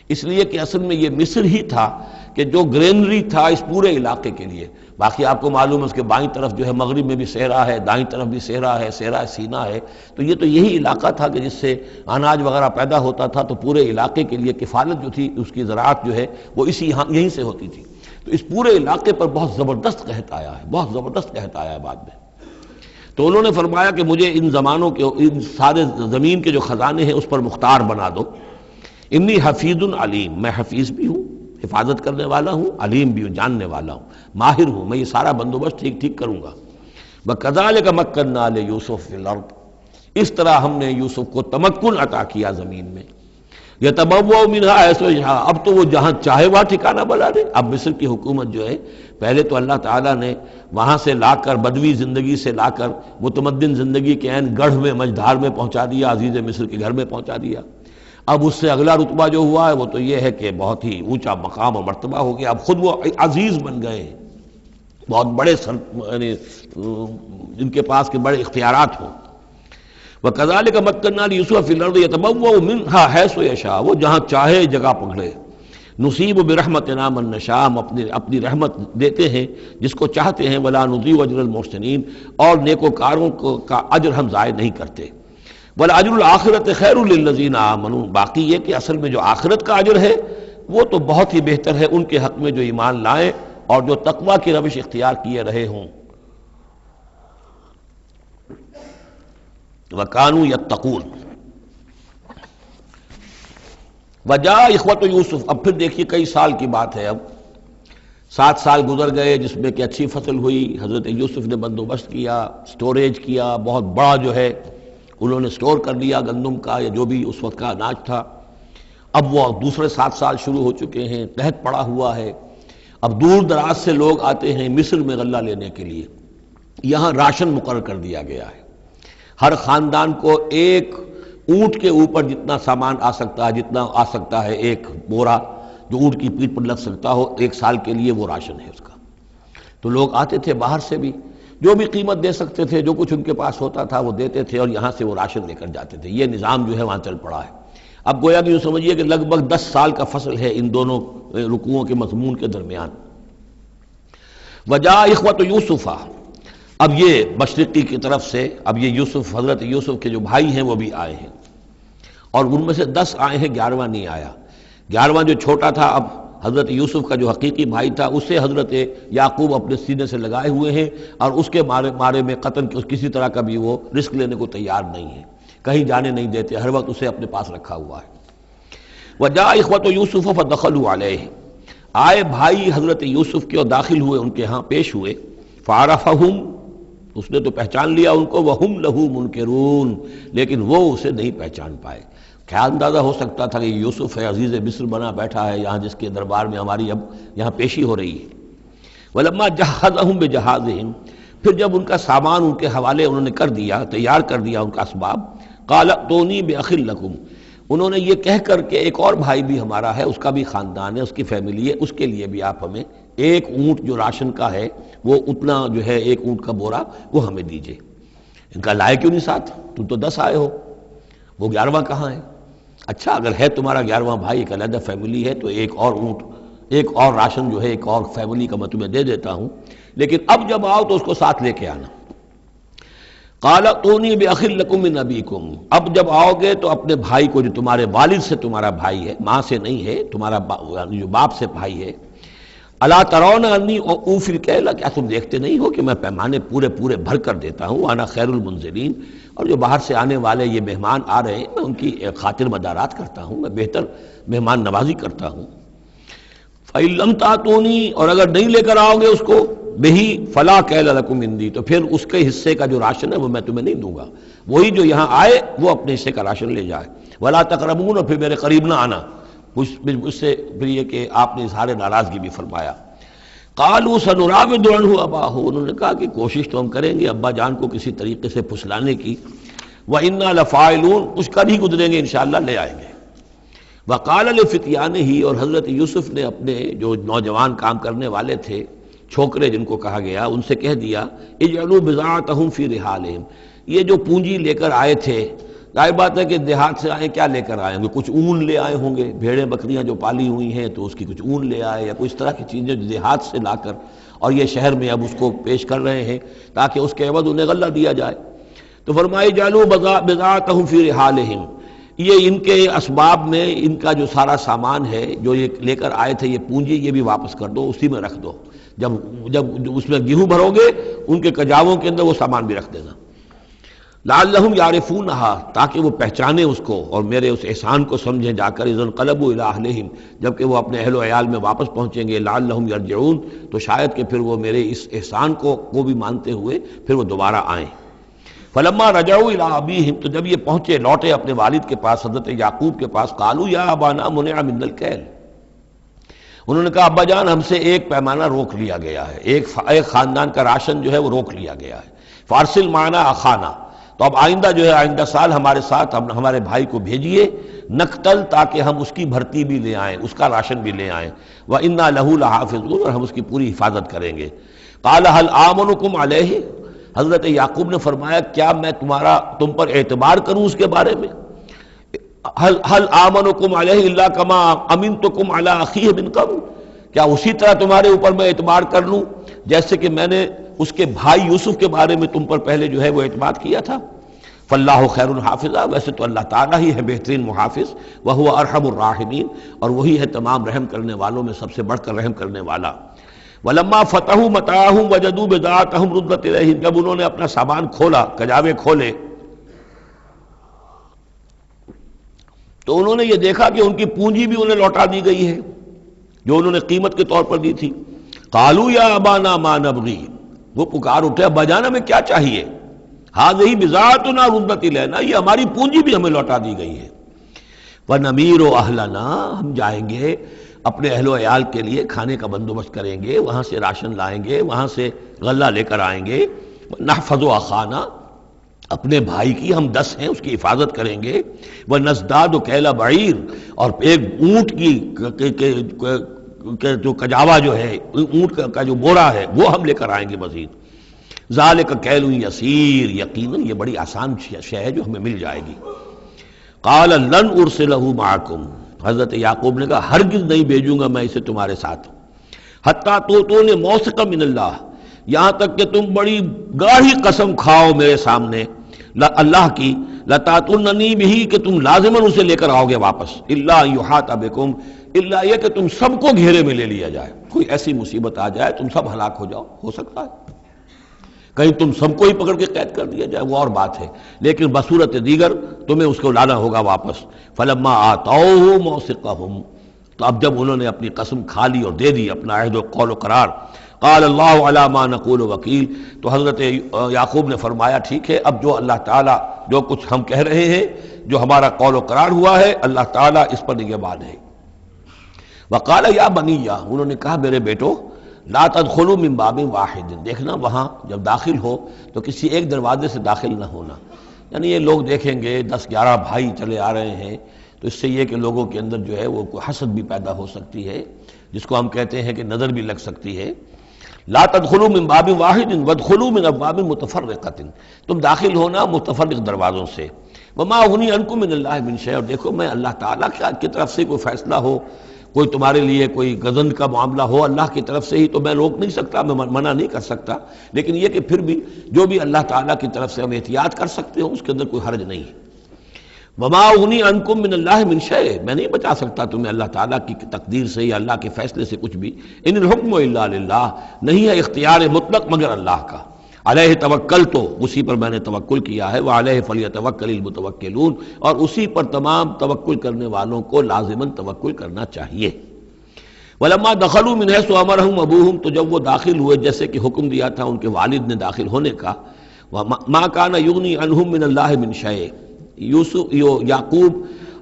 اس لیے کہ اصل میں یہ مصر ہی تھا کہ جو گرینری تھا اس پورے علاقے کے لیے، باقی آپ کو معلوم ہے اس کے بائیں طرف جو ہے مغرب میں بھی صحرا ہے، دائیں طرف بھی صحرا ہے، صحرا سینا ہے، تو یہ تو یہی علاقہ تھا کہ جس سے اناج وغیرہ پیدا ہوتا تھا، تو پورے علاقے کے لیے کفالت جو تھی اس کی زراعت جو ہے وہ یہیں سے ہوتی تھی، تو اس پورے علاقے پر بہت زبردست قحط آیا ہے، بہت زبردست قحط آیا ہے بعد میں۔ تو انہوں نے فرمایا کہ مجھے ان زمانوں کے ان سارے زمین کے جو خزانے ہیں اس پر مختار بنا دو، انی حفیظ علیم، میں حفیظ بھی ہوں، حفاظت کرنے والا ہوں، علیم بھی ہوں، جاننے والا ہوں، ماہر ہوں، میں یہ سارا بندوبست ٹھیک کروں گا۔ وَكَذَلِكَ مَكَّنَّا لِيُوسُفَ فِي الْأَرْضِ، اس طرح ہم نے یوسف کو تمکن عطا کیا زمین میں، يَتَبَوَّأُ مِنْهَا حَيْثُ يَشَاءُ، اب تو وہ جہاں چاہے وہاں ٹھکانہ بنا دے۔ اب مصر کی حکومت جو ہے پہلے تو اللہ تعالیٰ نے وہاں سے لا کر بدوی زندگی سے لا کر متمدن زندگی کے عین گڑھ میں مجدھار میں پہنچا دیا، عزیز مصر کے گھر میں پہنچا دیا۔ اب اس سے اگلا رتبہ جو ہوا ہے وہ تو یہ ہے کہ بہت ہی اونچا مقام اور مرتبہ ہو گیا، اب خود وہ عزیز بن گئے ہیں، بہت بڑے یعنی ان کے پاس کے بڑے اختیارات ہوں۔ وَكَذَلِكَ مَكَّنَّا لِيُوسُفَ فِي الْأَرْضِ يَتَبَوَّأُ مِنْهَا حَيْثُ يَشَاءُ، وہ جہاں چاہے جگہ پکڑے، نصیب برحمتنا من نشاء، ہم اپنی رحمت دیتے ہیں جس کو چاہتے ہیں، ولا نضيع اجر المحسنین، اور نیکوکاروں کا اجر ہم ضائع نہیں کرتے، ولاجر الآخرۃ خیر للذین آمنوا، باقی یہ کہ اصل میں جو آخرت کا اجر ہے وہ تو بہت ہی بہتر ہے ان کے حق میں جو ایمان لائیں اور جو تقویٰ کی روش اختیار کیے رہے ہوں۔ وَكَانُوا يَتَّقُونَ۔ وجاء اخوۃ یوسف، اب پھر دیکھیے کئی سال کی بات ہے، اب 7 سال گزر گئے جس میں کہ اچھی فصل ہوئی، حضرت یوسف نے بندوبست کیا، سٹوریج کیا، بہت بڑا جو ہے انہوں نے سٹور کر لیا گندم کا یا جو بھی اس وقت کا اناج تھا۔ اب وہ دوسرے 7 سال شروع ہو چکے ہیں، قحط پڑا ہوا ہے، اب دور دراز سے لوگ آتے ہیں مصر میں غلہ لینے کے لیے، یہاں راشن مقرر کر دیا گیا ہے، ہر خاندان کو ایک اونٹ کے اوپر جتنا سامان آ سکتا ہے، جتنا آ سکتا ہے ایک بورا جو اونٹ کی پیٹھ پر لگ سکتا ہو، 1 سال کے لیے وہ راشن ہے اس کا۔ تو لوگ آتے تھے باہر سے بھی، جو بھی قیمت دے سکتے تھے، جو کچھ ان کے پاس ہوتا تھا وہ دیتے تھے اور یہاں سے وہ راشن لے کر جاتے تھے، یہ نظام جو ہے وہاں چل پڑا ہے۔ اب گویا کہ یوں سمجھیے کہ لگ بھگ 10 سال کا فصل ہے ان دونوں رکوعوں کے مضمون کے درمیان۔ وجاء اخوۃ یوسف، اب یہ مشرقی کی طرف سے اب یہ یوسف، حضرت یوسف کے جو بھائی ہیں وہ بھی آئے ہیں، اور ان میں سے 10 آئے ہیں، 11واں نہیں آیا۔ 11واں جو چھوٹا تھا، اب حضرت یوسف کا جو حقیقی بھائی تھا اسے حضرت یعقوب اپنے سینے سے لگائے ہوئے ہیں، اور اس کے مارے میں قطن کسی طرح کا بھی وہ رسک لینے کو تیار نہیں ہے، کہیں جانے نہیں دیتے، ہر وقت اسے اپنے پاس رکھا ہوا ہے۔ وجاء اخوۃ یوسف فدخلوا علیہ، آئے بھائی حضرت یوسف کے اور داخل ہوئے ان کے ہاں، پیش ہوئے۔ فعرفہم، اس نے تو پہچان لیا ان کو، وہم لہ منکرون، لیکن وہ اسے نہیں پہچان پائے۔ کیا اندازہ ہو سکتا تھا کہ یوسف ہے، عزیز مصر بنا بیٹھا ہے یہاں، جس کے دربار میں ہماری اب یہاں پیشی ہو رہی ہے۔ ولما جہزہم بجہازہم، پھر جب ان کا سامان ان کے حوالے انہوں نے کر دیا، تیار کر دیا ان کا اسباب، قال ائتونی باخ لکم، انہوں نے یہ کہہ کر کہ ایک اور بھائی بھی ہمارا ہے، اس کا بھی خاندان ہے، اس کی فیملی ہے، اس کے لیے بھی آپ ہمیں ایک اونٹ جو راشن کا ہے وہ اتنا جو ہے ایک اونٹ کا بورا وہ ہمیں دیجئے۔ ان کا لائے کیوں نہیں ساتھ؟ تم تو 10 آئے ہو، وہ 11واں کہاں ہے؟ اچھا اگر ہے تمہارا 11واں بھائی، ایک علیحدہ فیملی ہے، تو ایک اور اونٹ، ایک اور راشن جو ہے ایک اور فیملی کا میں تمہیں دے دیتا ہوں، لیکن اب جب آؤ تو اس کو ساتھ لے کے آنا۔ قال اتونی بأخ لکم من ابیکم، اب جب آؤ گے تو اپنے بھائی کو جو تمہارے والد سے تمہارا بھائی ہے، ماں سے نہیں ہے، تمہارا جو باپ سے بھائی ہے، الا ترون انی اوفی الکیل، کیا تم دیکھتے نہیں ہو کہ میں پیمانے پورے پورے بھر کر دیتا ہوں، وانا خیر المنزلین، اور جو باہر سے آنے والے یہ مہمان آ رہے ہیں میں ان کی خاطر مدارات کرتا ہوں، میں بہتر مہمان نوازی کرتا ہوں۔ فَإِن لَمْ تَأْتُونِی، اور اگر نہیں لے کر آؤ گے اس کو، بہی فلا کیل لکم عندی، تو پھر اس کے حصے کا جو راشن ہے وہ میں تمہیں نہیں دوں گا، وہی جو یہاں آئے وہ اپنے حصے کا راشن لے جائے۔ ولا تقربون، اور پھر میرے قریب نہ آنا، اس سے پھر یہ کہ آپ نے اظہار ناراضگی بھی فرمایا۔ قالوا سنراود عنہ اباہ، انہوں نے کہا کہ کوشش تو ہم کریں گے ابا جان کو کسی طریقے سے پھسلانے کی، وَإِنَّا لَفَاعِلُونَ، کچھ کر ہی گزریں گے انشاءاللہ، لے آئیں گے۔ وقال لفتیانہ، اور حضرت یوسف نے اپنے جو نوجوان کام کرنے والے تھے، چھوکرے جن کو کہا گیا، ان سے کہہ دیا اجعلوا بضاعتہم فی رحالہم، یہ جو پونجی لے کر آئے تھے، ظاہر بات ہے کہ دیہات سے آئے، کیا لے کر آئے ہوں گے؟ کچھ اون لے آئے ہوں گے، بھیڑیں بکریاں جو پالی ہوئی ہیں تو اس کی کچھ اون لے آئے، یا کوئی اس طرح کی چیزیں جو دیہات سے لا کر اور یہ شہر میں اب اس کو پیش کر رہے ہیں تاکہ اس کے عوض انہیں غلہ دیا جائے۔ تو فرمایا اجعلوا بضاعتہم فی رحالہم، یہ ان کے اسباب میں ان کا جو سارا سامان ہے جو یہ لے کر آئے تھے، یہ پونجی، یہ بھی واپس کر دو، اسی میں رکھ دو، جب اس میں گیہوں بھرو گے ان کے کجاووں کے اندر وہ سامان بھی رکھ دینا۔ لعلہم یعرفونہا، تاکہ وہ پہچانے اس کو اور میرے اس احسان کو سمجھیں جا کر، اذا انقلبوا الی اہلہم، جبکہ وہ اپنے اہل و عیال میں واپس پہنچیں گے، لعلہم یرجعون، تو شاید کہ پھر وہ میرے اس احسان کو بھی مانتے ہوئے پھر وہ دوبارہ آئیں۔ فلما رجعوا الی ابیہم، تو جب یہ پہنچے لوٹے اپنے والد کے پاس، حضرت یعقوب کے پاس، قالوا یا ابانا منع منا الکیل، انہوں نے کہا ابا جان ہم سے ایک پیمانہ روک لیا گیا ہے، ایک خاندان کا راشن جو ہے وہ روک لیا گیا ہے، فارسل معنا اخانا، تو اب آئندہ جو ہے آئندہ سال ہمارے ساتھ ہمارے بھائی کو بھیجیے، نقتل، تاکہ ہم اس کی بھرتی بھی لے آئیں، اس کا راشن بھی لے آئیں، وَإِنَّا لَهُ لَحَافِظُونَ، اور ہم اس کی پوری حفاظت کریں گے۔ قَالَ هَلْ آمَنُكُمْ عَلَيْهِ، حضرت یعقوب نے فرمایا کیا میں تم پر اعتبار کروں اس کے بارے میں؟ هل آمنكم علیہ الا کما امنتکم علی اخیہ من قبل، کیا اسی طرح تمہارے اوپر میں اعتبار کر لوں جیسے کہ میں نے اس کے بھائی یوسف کے بارے میں تم پر پہلے جو ہے وہ اعتماد کیا تھا؟ فاللہ خیر حافظہ، ویسے تو اللہ تعالیٰ ہی ہے بہترین محافظ، وہو ارحم الراحمین، اور وہی ہے تمام رحم کرنے والوں میں سب سے بڑھ کر رحم کرنے والا۔ ولما فتحوا متاعهم وجدوا بضاعتهم ردت الیہم، جب انہوں نے اپنا سامان کھولا، کجاوے کھولے، تو انہوں نے یہ دیکھا کہ ان کی پونجی بھی انہیں لوٹا دی گئی ہے جو انہوں نے قیمت کے طور پر دی تھی۔ قالوا یا ابانا ما نبغی، وہ پکار اٹھے ابا جان ہمیں کیا چاہیے؟ ہذہ بضاعتنا ردت الینا، یہ ہماری پونجی بھی ہمیں لوٹا دی گئی ہے۔ ونمیر اہلنا، ہم جائیں گے اپنے اہل و عیال کے لیے کھانے کا بندوبست کریں گے، وہاں سے راشن لائیں گے، وہاں سے غلہ لے کر آئیں گے، نحفظ اخانا، اپنے بھائی کی ہم 10 ہیں اس کی حفاظت کریں گے، وَنَزْدَادُ كَيْلَ بَعِيرٍ، اور ایک اونٹ کی جو کجاوا جو ہے، اونٹ کا جو بورا ہے وہ ہم لے کر آئیں گے مزید۔ ذَلِكَ كَيْلٌ يَسِيرٌ، یقیناً یہ بڑی آسان شے ہے جو ہمیں مل جائے گی۔ قَالَ لَنْ أُرْسِلَهُ مَعَكُمْ، حضرت یعقوب نے کہا ہرگز نہیں بھیجوں گا میں اسے تمہارے ساتھ، حتیٰ تؤتونی موثقا من اللہ، یہاں تک کہ تم بڑی گاڑی قسم کھاؤ میرے سامنے اللہ کی، لتاتوننی بہ، کہ تم لازماً اسے لے کر آؤ گے واپس، الا ان یحاط بکم، الا یہ کہ تم سب کو گھیرے میں لے لیا جائے، کوئی ایسی مصیبت آ جائے تم سب ہلاک ہو جاؤ، ہو سکتا ہے کہیں تم سب کو ہی پکڑ کے قید کر دیا جائے، وہ اور بات ہے، لیکن بصورت دیگر تمہیں اس کو لانا ہوگا واپس۔ فلما آتوہ موثقہم، تو اب جب انہوں نے اپنی قسم کھا لی اور دے دی اپنا عہد و قول و قرار، قال اللہ علی ما نقول وکیل، تو حضرت یعقوب نے فرمایا ٹھیک ہے، اب جو اللہ تعالیٰ جو کچھ ہم کہہ رہے ہیں، جو ہمارا قول و قرار ہوا ہے، اللہ تعالیٰ اس پر نگہبان ہے۔ وقال یا بنی، انہوں نے کہا میرے بیٹو، لا تدخلوا من باب واحد، دیکھنا وہاں جب داخل ہو تو کسی ایک دروازے سے داخل نہ ہونا، یعنی یہ لوگ دیکھیں گے 10-11 بھائی چلے آ رہے ہیں تو اس سے یہ کہ لوگوں کے اندر جو ہے وہ کوئی حسد بھی پیدا ہو سکتی ہے، جس کو ہم کہتے ہیں کہ نظر بھی لگ سکتی ہے۔ لا تدخلوا من باب واحد وادخلوا من ابواب متفرقۃ، تم داخل ہونا متفرق دروازوں سے۔ وما اغنی عنکم من اللہ من شیء، اور دیکھو میں اللہ تعالیٰ کی طرف سے کوئی فیصلہ ہو، کوئی تمہارے لیے کوئی غضب کا معاملہ ہو اللہ کی طرف سے ہی، تو میں روک نہیں سکتا، میں منع نہیں کر سکتا، لیکن یہ کہ پھر بھی جو بھی اللہ تعالیٰ کی طرف سے ہم احتیاط کر سکتے ہوں اس کے اندر کوئی حرج نہیں ہے۔ وما اغنی عنکم من اللہ من شیء، میں نہیں بچا سکتا تمہیں اللہ تعالیٰ کی تقدیر سے یا اللہ کے فیصلے سے کچھ بھی۔ ان الحکم الا للہ، نہیں ہے اختیار مطلق مگر اللہ کا۔ علیہ توکلت، اسی پر میں نے توکل کیا ہے، وعلیہ فلیتوکل المتوکلون، اور اسی پر تمام توکل کرنے والوں کو لازماً توکل کرنا چاہیے۔ ولما دخلوا من حیث امرهم ابوہم، تو جب وہ داخل ہوئے جیسے کہ حکم دیا تھا ان کے والد نے داخل ہونے کا، ما کان یغنی عنہم من اللہ من شیء، یعقوب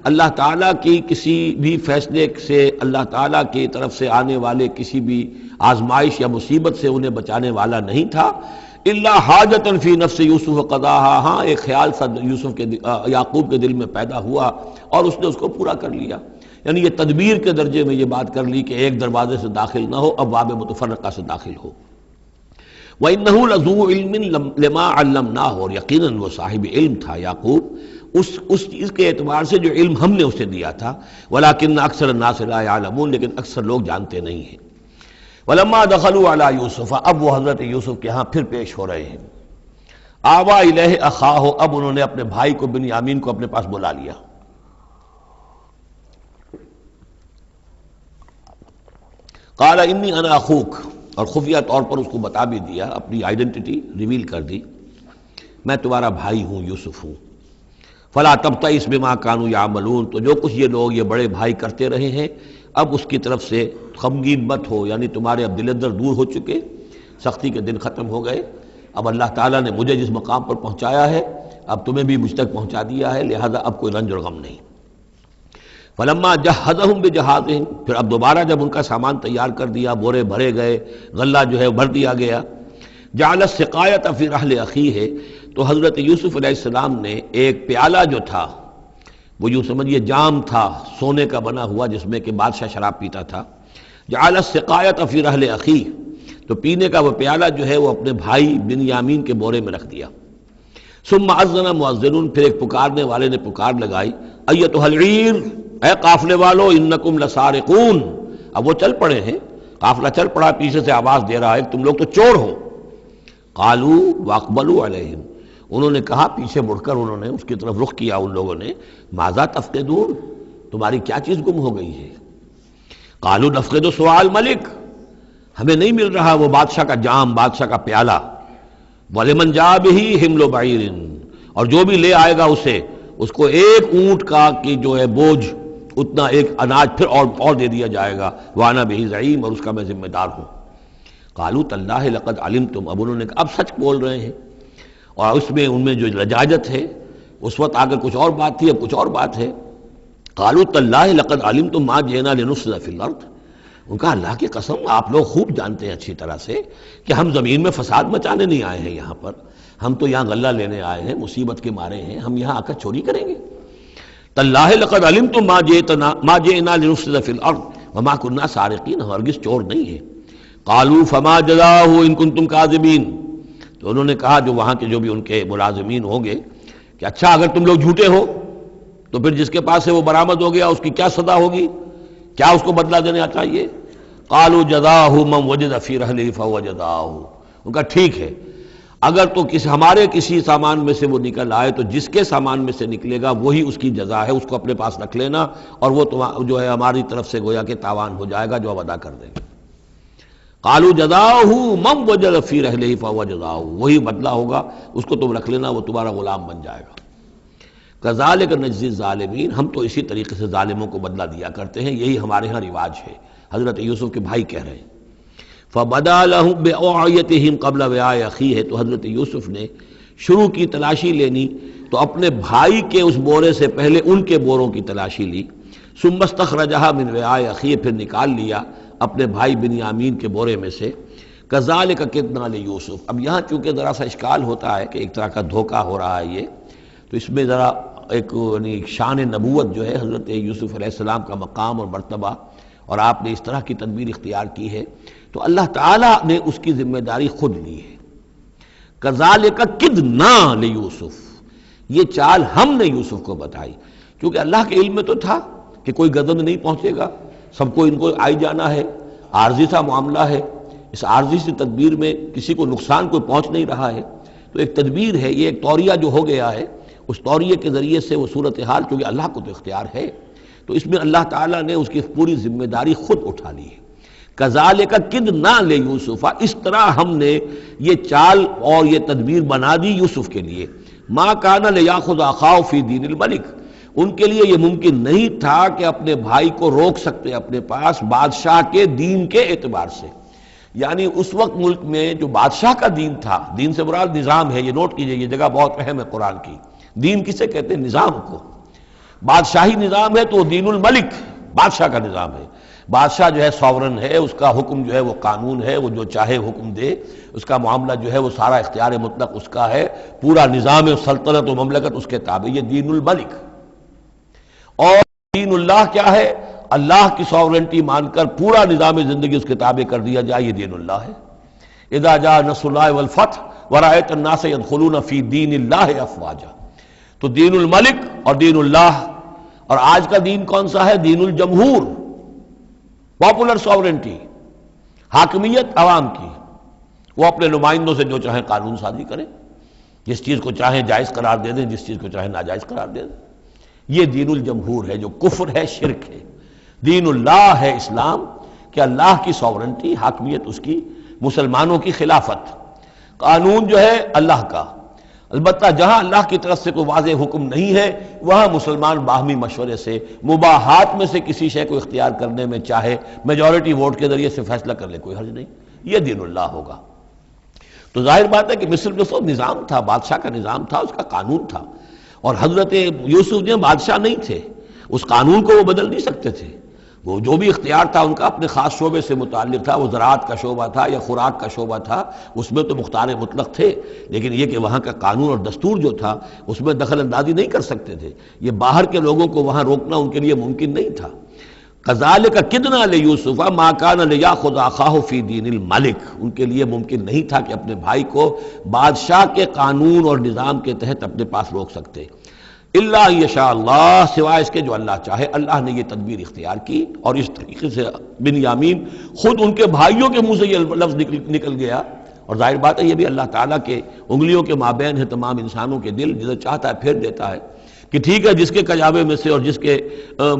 اللہ تعالیٰ کی کسی بھی فیصلے سے، اللہ تعالیٰ کی طرف سے آنے والے کسی بھی آزمائش یا مصیبت سے انہیں بچانے والا نہیں تھا، الا حاجۃ فی نفس یوسف قضاها، ہاں ایک خیال سا یوسف کے یعقوب کے دل میں پیدا ہوا اور اس نے اس کو پورا کر لیا، یعنی یہ تدبیر کے درجے میں یہ بات کر لی کہ ایک دروازے سے داخل نہ ہو، ابواب متفرقہ سے داخل ہو۔ وَإِنَّهُ لَذُو عِلْمٍ لِمَا عَلَّمْنَاهُ، اور یقیناً وہ صاحب علم تھا یعقوب اس چیز کے اعتبار سے جو علم ہم نے اسے دیا تھا، وَلَٰكِنَّ أَكْثَرَ النَّاسِ لَا يَعْلَمُونَ، لیکن اکثر لوگ جانتے نہیں ہیں۔ وَلَمَّا دَخَلُوا عَلَىٰ يُوسُفَ، اب وہ حضرت یوسف کے ہاں پھر پیش ہو رہے ہیں۔ آوَىٰ إِلَيْهِ أَخَاهُ، اب انہوں نے اپنے بھائی کو بنیامین کو اپنے پاس بلا لیا۔ قَالَ إِنِّي أَنَا أَخُوكَ، اور خفیہ طور پر اس کو بتا بھی دیا، اپنی آئیڈینٹی ریویل کر دی، میں تمہارا بھائی ہوں، یوسف ہوں۔ فَلَا تَبْتَئِسْ بِمَا كَانُوا يَعْمَلُونَ، تو جو کچھ یہ لوگ یہ بڑے بھائی کرتے رہے ہیں اب اس کی طرف سے غمگین مت ہو، یعنی تمہارے اب دل اندر دور ہو چکے، سختی کے دن ختم ہو گئے، اب اللہ تعالیٰ نے مجھے جس مقام پر پہنچایا ہے اب تمہیں بھی مجھ تک پہنچا دیا ہے، لہذا اب کوئی رنج اور غم نہیں۔ فَلَمَّا جَهَّزَهُم بِجَهَازِهِمْ، پھر اب دوبارہ جب ان کا سامان تیار کر دیا، بورے بھرے گئے، غلہ جو ہے بھر دیا گیا، جَعَلَ السِّقَایَةَ فِي رَحْلِ أَخِیهِ، تو حضرت یوسف علیہ السلام نے ایک پیالہ جو تھا، وہ یوں سمجھیے جام تھا سونے کا بنا ہوا جس میں کہ بادشاہ شراب پیتا تھا، جَعَلَ السِّقَایَةَ فِي رَحْلِ أَخِیهِ، تو پینے کا وہ پیالہ جو ہے وہ اپنے بھائی بنیامین کے بورے میں رکھ دیا۔ ثُمَّ أَذَّنَ مُؤَذِّنٌ، پھر ایک پکارنے والے نے پکار لگائی، أَيَّتُهَا الْعِيرُ، اے قافلے والو، انکم لسارقون، اب وہ چل پڑے ہیں، قافلہ چل پڑا، پیچھے سے آواز دے رہا ہے تم لوگ تو چور ہو۔ قالوا واقبلوا علیہم، انہوں نے کہا، پیچھے مڑ کر انہوں نے اس کی طرف رخ کیا ان لوگوں نے، ماذا تفقدون، تمہاری کیا چیز گم ہو گئی ہے؟ قالوا نفقد سؤال ملک، ہمیں نہیں مل رہا وہ بادشاہ کا جام، بادشاہ کا پیالہ، ولمن جاء بہ حمل بعیر، اور جو بھی لے آئے گا اسے، اس کو ایک اونٹ کا کی جو ہے بوجھ، اتنا ایک اناج پھر اور دے دیا جائے گا، وانا بہ زعیم، اور اس کا میں ذمہ دار ہوں۔ قالوا تاللہ لقد علمتم، اب انہوں نے کہا اب سچ بول رہے ہیں، اور اس میں ان میں جو لجاجت ہے، اس وقت آگر کچھ اور بات تھی اب کچھ اور بات ہے۔ قالوا تاللہ لقد علمتم ما جئنا لنفسد فی الارض، ان کا اللہ کی قسم آپ لوگ خوب جانتے ہیں اچھی طرح سے کہ ہم زمین میں فساد مچانے نہیں آئے ہیں، یہاں پر ہم تو یہاں غلہ لینے آئے ہیں، مصیبت کے مارے ہیں، ہم یہاں آ کر چوری کریں گے؟ تاللہ لقد علمتم ما جئنا لنفسد فی الارض وما كنا سارقین، ہرگز چور نہیں ہے۔ قالوا فما جزاؤہ ان کنتم کاذبین، تو انہوں نے کہا جو وہاں کے جو بھی ان کے ملازمین ہوں گے کہ اچھا اگر تم لوگ جھوٹے ہو تو پھر جس کے پاس سے وہ برآمد ہو گیا اس کی کیا سزا ہوگی، کیا اس کو بدلہ دینا چاہیے؟ قالوا جزاؤہ من وجد فی رحلہ فہو جزاؤہ، ان کا ٹھیک ہے اگر تو ہمارے کسی سامان میں سے وہ نکل آئے تو جس کے سامان میں سے نکلے گا وہی اس کی جزا ہے، اس کو اپنے پاس رکھ لینا، اور وہ جو ہے ہماری طرف سے گویا کہ تاوان ہو جائے گا جو اب ادا کر دیں گے۔ قالوا جزاؤہ من وجد فی رحلہ فہو جزاؤہ، وہی بدلہ ہوگا، اس کو تم رکھ لینا، وہ تمہارا غلام بن جائے گا۔ کذالک نجزی الظالمین، ہم تو اسی طریقے سے ظالموں کو بدلہ دیا کرتے ہیں، یہی ہمارے ہاں رواج ہے۔ حضرت یوسف کے بھائی کہہ رہے ہیں فبدا لهم بأوعیتهم قبل وعاء اخیہ، تو حضرت یوسف نے شروع کی تلاشی لینی تو اپنے بھائی کے اس بورے سے پہلے ان کے بوروں کی تلاشی لی، ثم استخرجها من وعاء اخیہ، پھر نکال لیا اپنے بھائی بنیامین کے بورے میں سے۔ کذالک کدنا لیوسف، اب یہاں چونکہ ذرا سا اشکال ہوتا ہے کہ ایک طرح کا دھوکہ ہو رہا ہے یہ، تو اس میں ذرا ایک یعنی شان نبوت جو ہے حضرت یوسف علیہ السلام کا مقام اور مرتبہ، اور آپ نے اس طرح کی تدبیر اختیار کی ہے، تو اللہ تعالیٰ نے اس کی ذمہ داری خود لی ہے۔ کذالک کدنا لیوسف، یہ چال ہم نے یوسف کو بتائی، کیونکہ اللہ کے علم میں تو تھا کہ کوئی گزند نہیں پہنچے گا، سب کو ان کو آئی جانا ہے، عارضی سا معاملہ ہے، اس عارضی سی تدبیر میں کسی کو نقصان کوئی پہنچ نہیں رہا ہے، تو ایک تدبیر ہے، یہ ایک توریہ جو ہو گیا ہے، اس توریہ کے ذریعے سے وہ صورتحال، کیونکہ اللہ کو تو اختیار ہے، تو اس میں اللہ تعالیٰ نے اس کی پوری ذمہ داری خود اٹھا لی ہے۔ کذالک کدنا لیوسف، اس طرح ہم نے یہ چال اور یہ تدبیر بنا دی یوسف کے لیے۔ ما کان لیاخذ اخاہ فی دین الملک، ان کے لیے یہ ممکن نہیں تھا کہ اپنے بھائی کو روک سکتے اپنے پاس بادشاہ کے دین کے اعتبار سے، یعنی اس وقت ملک میں جو بادشاہ کا دین تھا، دین سے مراد نظام ہے، یہ نوٹ کیجئے، یہ جگہ بہت اہم ہے قرآن کی۔ دین کسے کہتے ہیں؟ نظام کو۔ بادشاہی نظام ہے تو وہ دین الملک، بادشاہ کا نظام ہے۔ بادشاہ جو ہے ساورن ہے، اس کا حکم جو ہے وہ قانون ہے، وہ جو چاہے حکم دے، اس کا معاملہ جو ہے وہ سارا اختیار مطلق اس کا ہے، پورا نظام سلطنت و مملکت اس کے تابع، یہ دین الملک۔ اور دین اللہ کیا ہے؟ اللہ کی ساورنٹی مان کر پورا نظام زندگی اس کے تابع کر دیا جائے، یہ دین اللہ ہے۔ اذا جاء نصر اللہ والفتح ورأیت الناس يدخلون فی دین اللہ افواجا، تو دین الملک اور دین اللہ۔ اور آج کا دین کون سا ہے؟ دین الجمہور، پاپولر ساورنٹی، حاکمیت عوام کی، وہ اپنے نمائندوں سے جو چاہیں قانون سازی کریں، جس چیز کو چاہیں جائز قرار دے دیں، جس چیز کو چاہیں ناجائز قرار دے دیں۔ یہ دین الجمہور ہے، جو کفر ہے، شرک ہے۔ دین اللہ ہے اسلام، کہ اللہ کی ساورنٹی، حاکمیت اس کی، مسلمانوں کی خلافت، قانون جو ہے اللہ کا۔ البتہ جہاں اللہ کی طرف سے کوئی واضح حکم نہیں ہے، وہاں مسلمان باہمی مشورے سے مباحات میں سے کسی شے کو اختیار کرنے میں چاہے میجورٹی ووٹ کے ذریعے سے فیصلہ کر لے، کوئی حرج نہیں، یہ دین اللہ ہوگا۔ تو ظاہر بات ہے کہ مصر میں سب نظام تھا، بادشاہ کا نظام تھا، اس کا قانون تھا، اور حضرت یوسف جو بادشاہ نہیں تھے، اس قانون کو وہ بدل نہیں سکتے تھے۔ وہ جو بھی اختیار تھا ان کا اپنے خاص شعبے سے متعلق تھا، وہ زراعت کا شعبہ تھا یا خوراک کا شعبہ تھا، اس میں تو مختار مطلق تھے، لیکن یہ کہ وہاں کا قانون اور دستور جو تھا اس میں دخل اندازی نہیں کر سکتے تھے، یہ باہر کے لوگوں کو وہاں روکنا ان کے لیے ممکن نہیں تھا۔ کذالک کدنا لیوسف ما کان لیاخذ اخاہ فی دین الملک، ان کے لیے ممکن نہیں تھا کہ اپنے بھائی کو بادشاہ کے قانون اور نظام کے تحت اپنے پاس روک سکتے، الا یشاء اللہ، سوائے اس کے جو اللہ چاہے۔ اللہ نے یہ تدبیر اختیار کی، اور اس طریقے سے بنیامین خود ان کے بھائیوں کے منہ سے یہ لفظ نکل گیا، اور ظاہر بات ہے یہ بھی اللہ تعالیٰ کے انگلیوں کے مابین ہے تمام انسانوں کے دل، جسے چاہتا ہے پھیر دیتا ہے، کہ ٹھیک ہے جس کے کجابے میں سے اور جس کے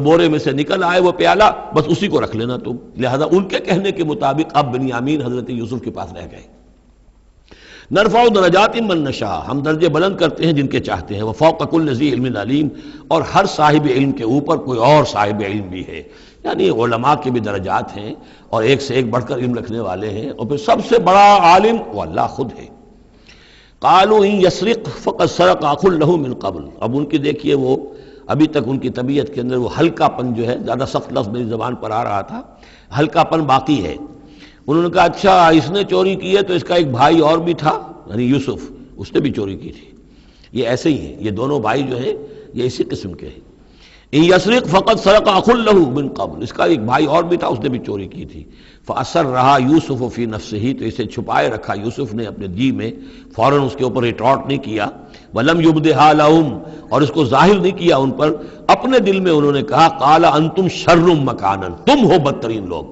بورے میں سے نکل آئے وہ پیالہ، بس اسی کو رکھ لینا تم۔ لہذا ان کے کہنے کے مطابق اب بنیامین حضرت یوسف کے پاس رہ گئے۔ نرفع درجات من نشاء، ہم درجے بلند کرتے ہیں جن کے چاہتے ہیں، وفوق کل ذی علم علیم، اور ہر صاحب علم کے اوپر کوئی اور صاحب علم بھی ہے، یعنی علماء کے بھی درجات ہیں، اور ایک سے ایک بڑھ کر علم رکھنے والے ہیں، اور پھر سب سے بڑا عالم وہ اللہ خود ہے۔ قالوا ان یسرق فقد سرق اخ له من قبل، اب ان کی دیکھیے وہ ابھی تک ان کی طبیعت کے اندر وہ ہلکا پن جو ہے، زیادہ سخت لفظ میری زبان پر آ رہا تھا، ہلکا پن باقی ہے۔ انہوں نے کہا اچھا اس نے چوری کی ہے تو اس کا ایک بھائی اور بھی تھا، یعنی یوسف، اس نے بھی چوری کی تھی۔ یہ ایسے ہی ہیں، یہ دونوں بھائی جو ہیں یہ اسی قسم کے ہیں۔ ان یسرق فقد سرق اخ له من قبل، اس کا ایک بھائی اور بھی تھا، اس نے بھی چوری کی تھی۔ فاسرها یوسف فی نفسہ، تو اسے چھپائے رکھا یوسف نے اپنے جی میں، فوراً اس کے اوپر ریٹارٹ نہیں کیا۔ ولم یبدھا لهم، اور اس کو ظاہر نہیں کیا ان پر، اپنے دل میں انہوں نے کہا قال انتم شر مکانا، تم ہو بدترین لوگ،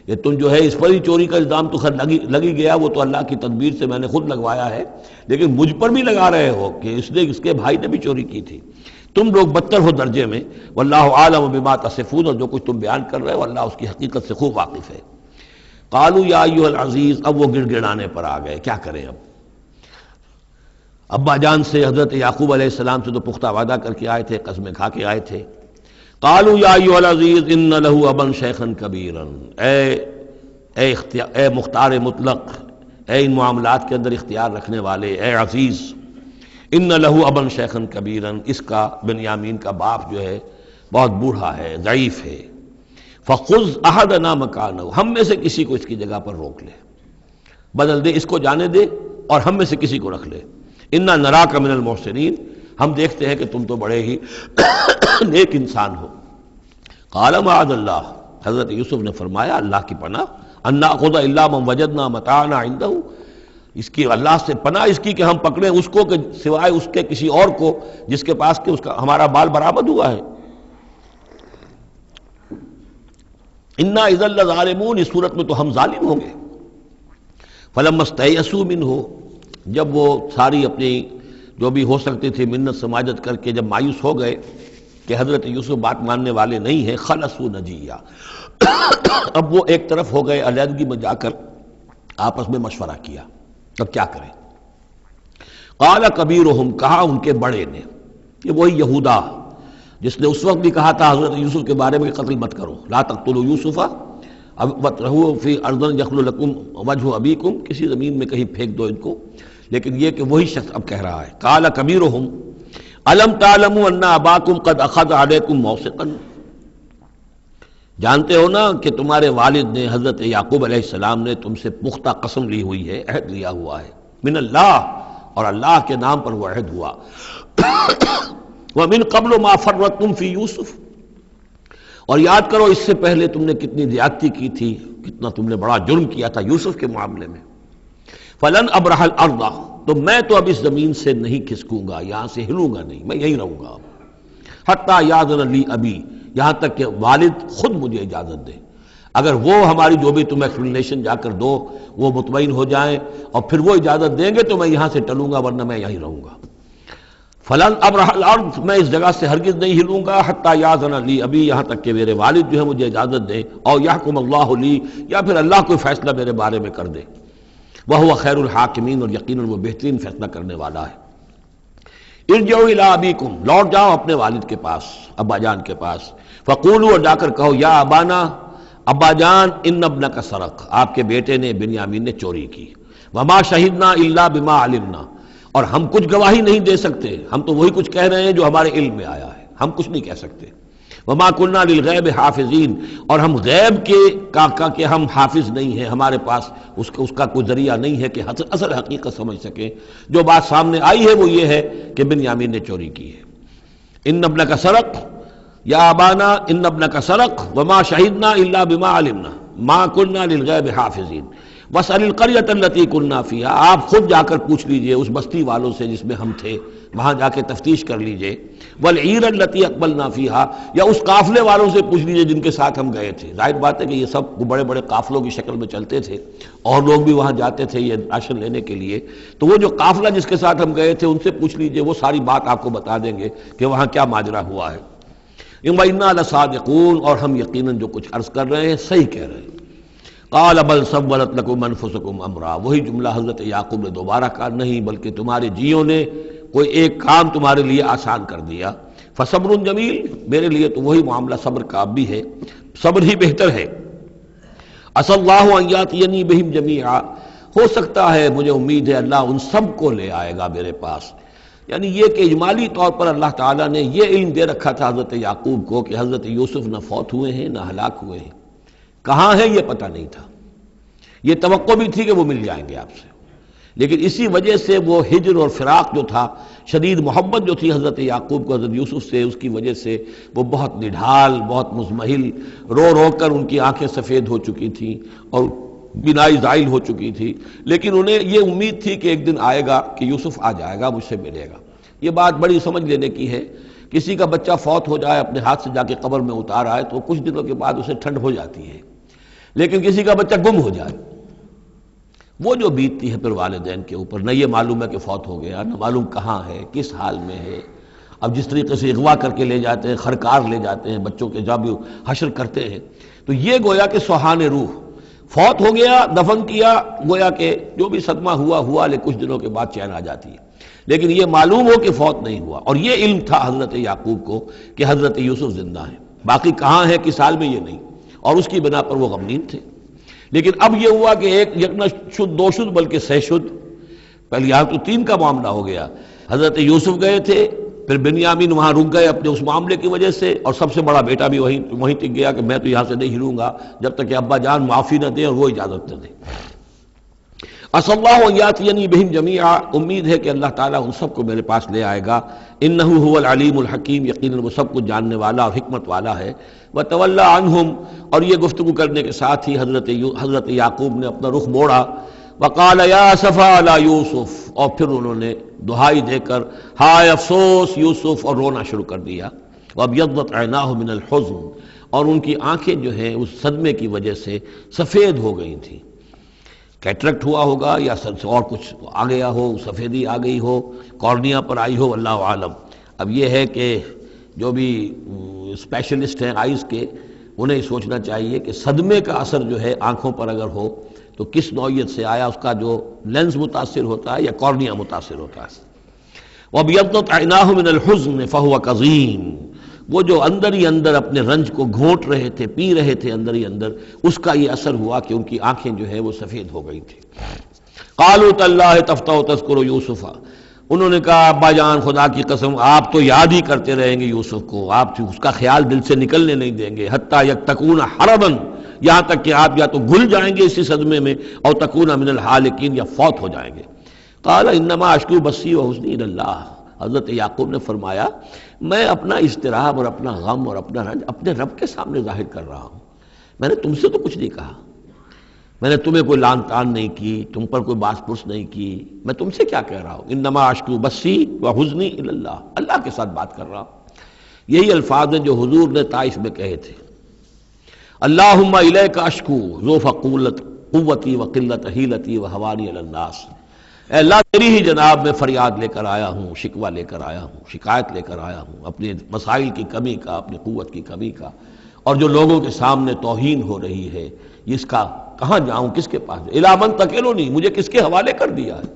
یہ تم جو ہے اس پر ہی چوری کا الزام تو خیر لگی گیا، وہ تو اللہ کی تدبیر سے میں نے خود لگوایا ہے، لیکن مجھ پر بھی لگا رہے ہو کہ اس کے بھائی نے بھی چوری کی تھی، تم لوگ بدتر ہو درجے میں۔ واللہ عالم بما تصفون، اور جو کچھ تم بیان کر رہے ہو اللہ اس کی حقیقت سے خوب واقف ہے۔ قالوا یا ایھا العزیز، اب وہ گڑ گڑانے پر آ گئے، کیا کریں اب؟ ابا جان سے حضرت یعقوب علیہ السلام سے تو پختہ وعدہ کر کے آئے تھے، قسمیں کھا کے آئے تھے۔ قالوا یا ایھا العزیز ان له ابا شیخا کبیرا، اے مختار مطلق، اے ان معاملات کے اندر اختیار رکھنے والے، اے عزیز، ان له ابا شیخا کبیرا، اس کا بنیامین کا باپ جو ہے بہت بوڑھا ہے، ضعیف ہے۔ فخذ احدنا مکانہ، ہم میں سے کسی کو اس کی جگہ پر روک لے، بدل دے، اس کو جانے دے اور ہم میں سے کسی کو رکھ لے۔ انا نراک من المحسنین، ہم دیکھتے ہیں کہ تم تو بڑے ہی نیک انسان ہو۔ قال معاذ اللہ، حضرت یوسف نے فرمایا اللہ کی پناہ، ان ناخذ الا من وجدنا متاعنا عنده، اس کی اللہ سے پناہ اس کی کہ ہم پکڑیں اس کو کہ سوائے اس کے کسی اور کو جس کے پاس کہ اس کا ہمارا بال برآمد ہوا ہے۔ انا اذا لظالمون، اس صورت میں تو ہم ظالم ہوں گے۔ فلما استيئسوا منه، جب وہ ساری اپنی جو بھی ہو سکتی تھی منت سماجت کر کے جب مایوس ہو گئے کہ حضرت یوسف بات ماننے والے نہیں ہیں، خلصوا نجیہ، اب وہ ایک طرف ہو گئے، علیحدگی میں جا کر آپس میں مشورہ کیا اب کیا کریں۔ قال کبیرہم، کہا ان کے بڑے نے، یہ وہی یہودا جس نے اس وقت بھی کہا تھا حضرت یوسف کے بارے میں کہ قتل مت کرو، لا تقتلوا یوسف وَاطْرَحُوهُ فِي أَرْضٍ يَخْلُ لَكُمْ وَجْهُ أَبِيكُمْ، کسی زمین میں کہیں پھینک دو ان کو، لیکن یہ کہ وہی شخص اب کہہ رہا ہے قال کبیرہم أَلَمْ تَعْلَمُوا أَنَّ أَبَاكُمْ قَدْ أَخَذَ عَلَيْكُمْ مَوْثِقًا، جانتے ہو نا کہ تمہارے والد نے حضرت یعقوب علیہ السلام نے تم سے پختہ قسم لی ہوئی ہے، عہد لیا ہوا ہے، من اللہ، اور اللہ کے نام پر وہ عہد ہوا، وَمِن قَبْلُ مَا فَرَّطْتُمْ فِي يُوسُف، اور یاد کرو اس سے پہلے تم نے کتنی زیادتی کی تھی، کتنا تم نے بڑا جرم کیا تھا یوسف کے معاملے میں۔ فَلَنْ أَبْرَحَ الْأَرْضَ، تو میں تو اب اس زمین سے نہیں کھسکوں گا، یہاں سے ہلوں گا نہیں، میں یہیں رہوں گا حتیٰ یأذن لی ابی، یہاں تک کہ والد خود مجھے اجازت دے، اگر وہ ہماری جو بھی تم ایکسپلینیشن جا کر دو وہ مطمئن ہو جائیں اور پھر وہ اجازت دیں گے تو میں یہاں سے ٹلوں گا، ورنہ میں یہیں رہوں گا۔ فلن ابرح الارض، میں اس جگہ سے ہرگز نہیں ہلوں گا، حتی یاذن لی ابی، یہاں تک کہ میرے والد جو ہے مجھے اجازت دیں، اور یحکم اللہ لی، یا پھر اللہ کوئی فیصلہ میرے بارے میں کر دے، وہو خیر الحاکمین، اور یقیناً وہ بہترین فیصلہ کرنے والا ہے۔ ارجعوا الی ابیکم، لوٹ جاؤ اپنے والد کے پاس، ابا جان کے پاس، فقولوا، اور جا کر کہو، یا ابانا، ابا جان، ان ابنک سرق، آپ کے بیٹے نے بنیامین نے چوری کی، وما شہدنا الا بما علمنا، اور ہم کچھ گواہی نہیں دے سکتے، ہم تو وہی کچھ کہہ رہے ہیں جو ہمارے علم میں آیا ہے، ہم کچھ نہیں کہہ سکتے۔ وما كنا للغیب حافظین، اور ہم غیب کے ہم حافظ نہیں ہیں، ہمارے پاس اس کا کوئی ذریعہ نہیں ہے کہ اصل حقیقت سمجھ سکیں۔ جو بات سامنے آئی ہے وہ یہ ہے کہ بنیامین نے چوری کی ہے۔ ان ابنک سرق، یا ابانا ان ابنک سرق وما شہدنا الا بما علمنا ما كنا للغیب حافظین واسأل القریۃ التی کنا فیہا، آپ خود جا کر پوچھ لیجئے اس بستی والوں سے جس میں ہم تھے، وہاں جا کے تفتیش کر لیجئے، والعیر التی اقبلنا فیہا، یا اس قافلے والوں سے پوچھ لیجئے جن کے ساتھ ہم گئے تھے۔ ظاہر بات ہے کہ یہ سب بڑے بڑے قافلوں کی شکل میں چلتے تھے اور لوگ بھی وہاں جاتے تھے یہ راشن لینے کے لیے، تو وہ جو قافلہ جس کے ساتھ ہم گئے تھے ان سے پوچھ لیجئے، وہ ساری بات آپ کو بتا دیں گے کہ وہاں کیا ماجرا ہوا ہے۔ وَإِنَّا لَصَادِقُونَ، اور ہم یقیناً جو کچھ عرض کر رہے ہیں صحیح کہہ رہے ہیں۔ قال بل سولت لكم انفسكم امرا، وہی جملہ حضرت یعقوب نے دوبارہ کہا، نہیں بلکہ تمہارے جیوں نے کوئی ایک کام تمہارے لیے آسان کر دیا، فصبر جمیل، میرے لیے تو وہی معاملہ صبر کا بھی ہے، صبر ہی بہتر ہے۔ عسى الله ان ياتيني بهم جميعا، ہو سکتا ہے، مجھے امید ہے اللہ ان سب کو لے آئے گا میرے پاس، یعنی یہ کہ اجمالی طور پر اللہ تعالیٰ نے یہ علم دے رکھا تھا حضرت یعقوب کو کہ حضرت یوسف نہ فوت ہوئے ہیں نہ ہلاک ہوئے ہیں، کہاں ہے یہ پتہ نہیں تھا، یہ توقع بھی تھی کہ وہ مل جائیں گے آپ سے، لیکن اسی وجہ سے وہ ہجر اور فراق جو تھا، شدید محبت جو تھی حضرت یعقوب کو حضرت یوسف سے، اس کی وجہ سے وہ بہت نڈھال، بہت مزمحل، رو رو کر ان کی آنکھیں سفید ہو چکی تھیں اور بینائی زائل ہو چکی تھی، لیکن انہیں یہ امید تھی کہ ایک دن آئے گا کہ یوسف آ جائے گا، مجھ سے ملے گا۔ یہ بات بڑی سمجھ لینے کی ہے، کسی کا بچہ فوت ہو جائے، اپنے ہاتھ سے جا کے قبر میں اتار آئے تو کچھ دنوں کے بعد اسے ٹھنڈ ہو جاتی ہے، لیکن کسی کا بچہ گم ہو جائے، وہ جو بیتتی ہے پھر والدین کے اوپر، نہ یہ معلوم ہے کہ فوت ہو گیا، نہ معلوم کہاں ہے، کس حال میں ہے۔ اب جس طریقے سے اغوا کر کے لے جاتے ہیں، خرکار لے جاتے ہیں بچوں کے، جب حشر کرتے ہیں، تو یہ گویا کہ سوہان روح، فوت ہو گیا، دفن کیا، گویا کہ جو بھی صدمہ ہوا لیکن کچھ دنوں کے بعد چین آ جاتی ہے، لیکن یہ معلوم ہو کہ فوت نہیں ہوا، اور یہ علم تھا حضرت یعقوب کو کہ حضرت یوسف زندہ ہیں، باقی کہاں ہے کس حال میں یہ نہیں، اور اس کی بنا پر وہ غمگین تھے۔ لیکن اب یہ ہوا کہ ایک یکنا شد، دو شد، بلکہ سہ شد، پہلے یہاں تو تین کا معاملہ ہو گیا، حضرت یوسف گئے تھے، پھر بنیامین وہاں رک گئے اپنے اس معاملے کی وجہ سے، اور سب سے بڑا بیٹا بھی وہیں ٹک گیا کہ میں تو یہاں سے نہیں ہلوں گا جب تک کہ ابا جان معافی نہ دیں اور وہ اجازت نہ دیں۔ عسى اللہ ان یاتینی بہم جمیعا، امید ہے کہ اللہ تعالیٰ ان سب کو میرے پاس لے آئے گا. انہ هو العلیم الحکیم، یقیناً وہ سب کچھ جاننے والا اور حکمت والا ہے. وتولی عنہم، اور یہ گفتگو کرنے کے ساتھ ہی حضرت یعقوب نے اپنا رخ موڑا. وقال یا اسفا علی یوسف، اور پھر انہوں نے دہائی دے کر ہائے افسوس یوسف، اور رونا شروع کر دیا. وابیضت عیناہ من الحزن، اور ان کی آنکھیں جو ہیں اس صدمے کی وجہ سے سفید ہو گئی تھیں. کیٹریکٹ ہوا ہوگا یا اور کچھ آ گیا ہو، سفیدی آ گئی ہو، کارنیا پر آئی ہو، اللہ عالم. اب یہ ہے کہ جو بھی اسپیشلسٹ ہیں آئیز کے، انہیں سوچنا چاہیے کہ صدمے کا اثر جو ہے آنکھوں پر اگر ہو تو کس نوعیت سے آیا، اس کا جو لینز متاثر ہوتا ہے یا کارنیا متاثر ہوتا ہے. وَابْيَضَّتْ عَيْنَاهُ مِنَ الْحُزْنِ فَهُوَ كَظِيمٌ، وہ جو اندر ہی اندر اپنے رنج کو گھونٹ رہے تھے، پی رہے تھے اندر ہی اندر، اس کا یہ اثر ہوا کہ ان کی آنکھیں جو ہیں وہ سفید ہو گئی تھیں. قَالُوا تَاللَّهِ تَفْتَحُ تَذْكُرُ يُوسُفَ، انہوں نے کہا ابا جان خدا کی قسم آپ تو یاد ہی کرتے رہیں گے یوسف کو، آپ اس کا خیال دل سے نکلنے نہیں دیں گے. حتیٰ یکتکون حربا، یہاں تک کہ آپ یا تو گھل جائیں گے اسی صدمے میں، اور تکون من الحالکین، یا فوت ہو جائیں گے. قال انما اشکو بثی وحزنی الی اللہ، حضرت یعقوب نے فرمایا میں اپنا اضطراب اور اپنا غم اور اپنا رنج اپنے رب کے سامنے ظاہر کر رہا ہوں. میں نے تم سے تو کچھ نہیں کہا، میں نے تمہیں کوئی لان تان نہیں کی، تم پر کوئی باس پرس نہیں کی، میں تم سے کیا کہہ رہا ہوں. انما اشکو بثی وحزنی الی اللہ، اللہ کے ساتھ بات کر رہا ہوں. یہی الفاظ ہیں جو حضور نے طائف میں کہے تھے. اللہم الیک اشکو ضعف قوتی وقلت حیلتی وہوانی علی الناس، اے اللہ تیری ہی جناب میں فریاد لے کر آیا ہوں، شکوہ لے کر آیا ہوں، شکایت لے کر آیا ہوں اپنے مسائل کی کمی کا، اپنی قوت کی کمی کا، اور جو لوگوں کے سامنے توہین ہو رہی ہے اس کا کہاں جاؤں، کس کے پاس. الی من تکلنی، مجھے کس کے حوالے کر دیا ہے.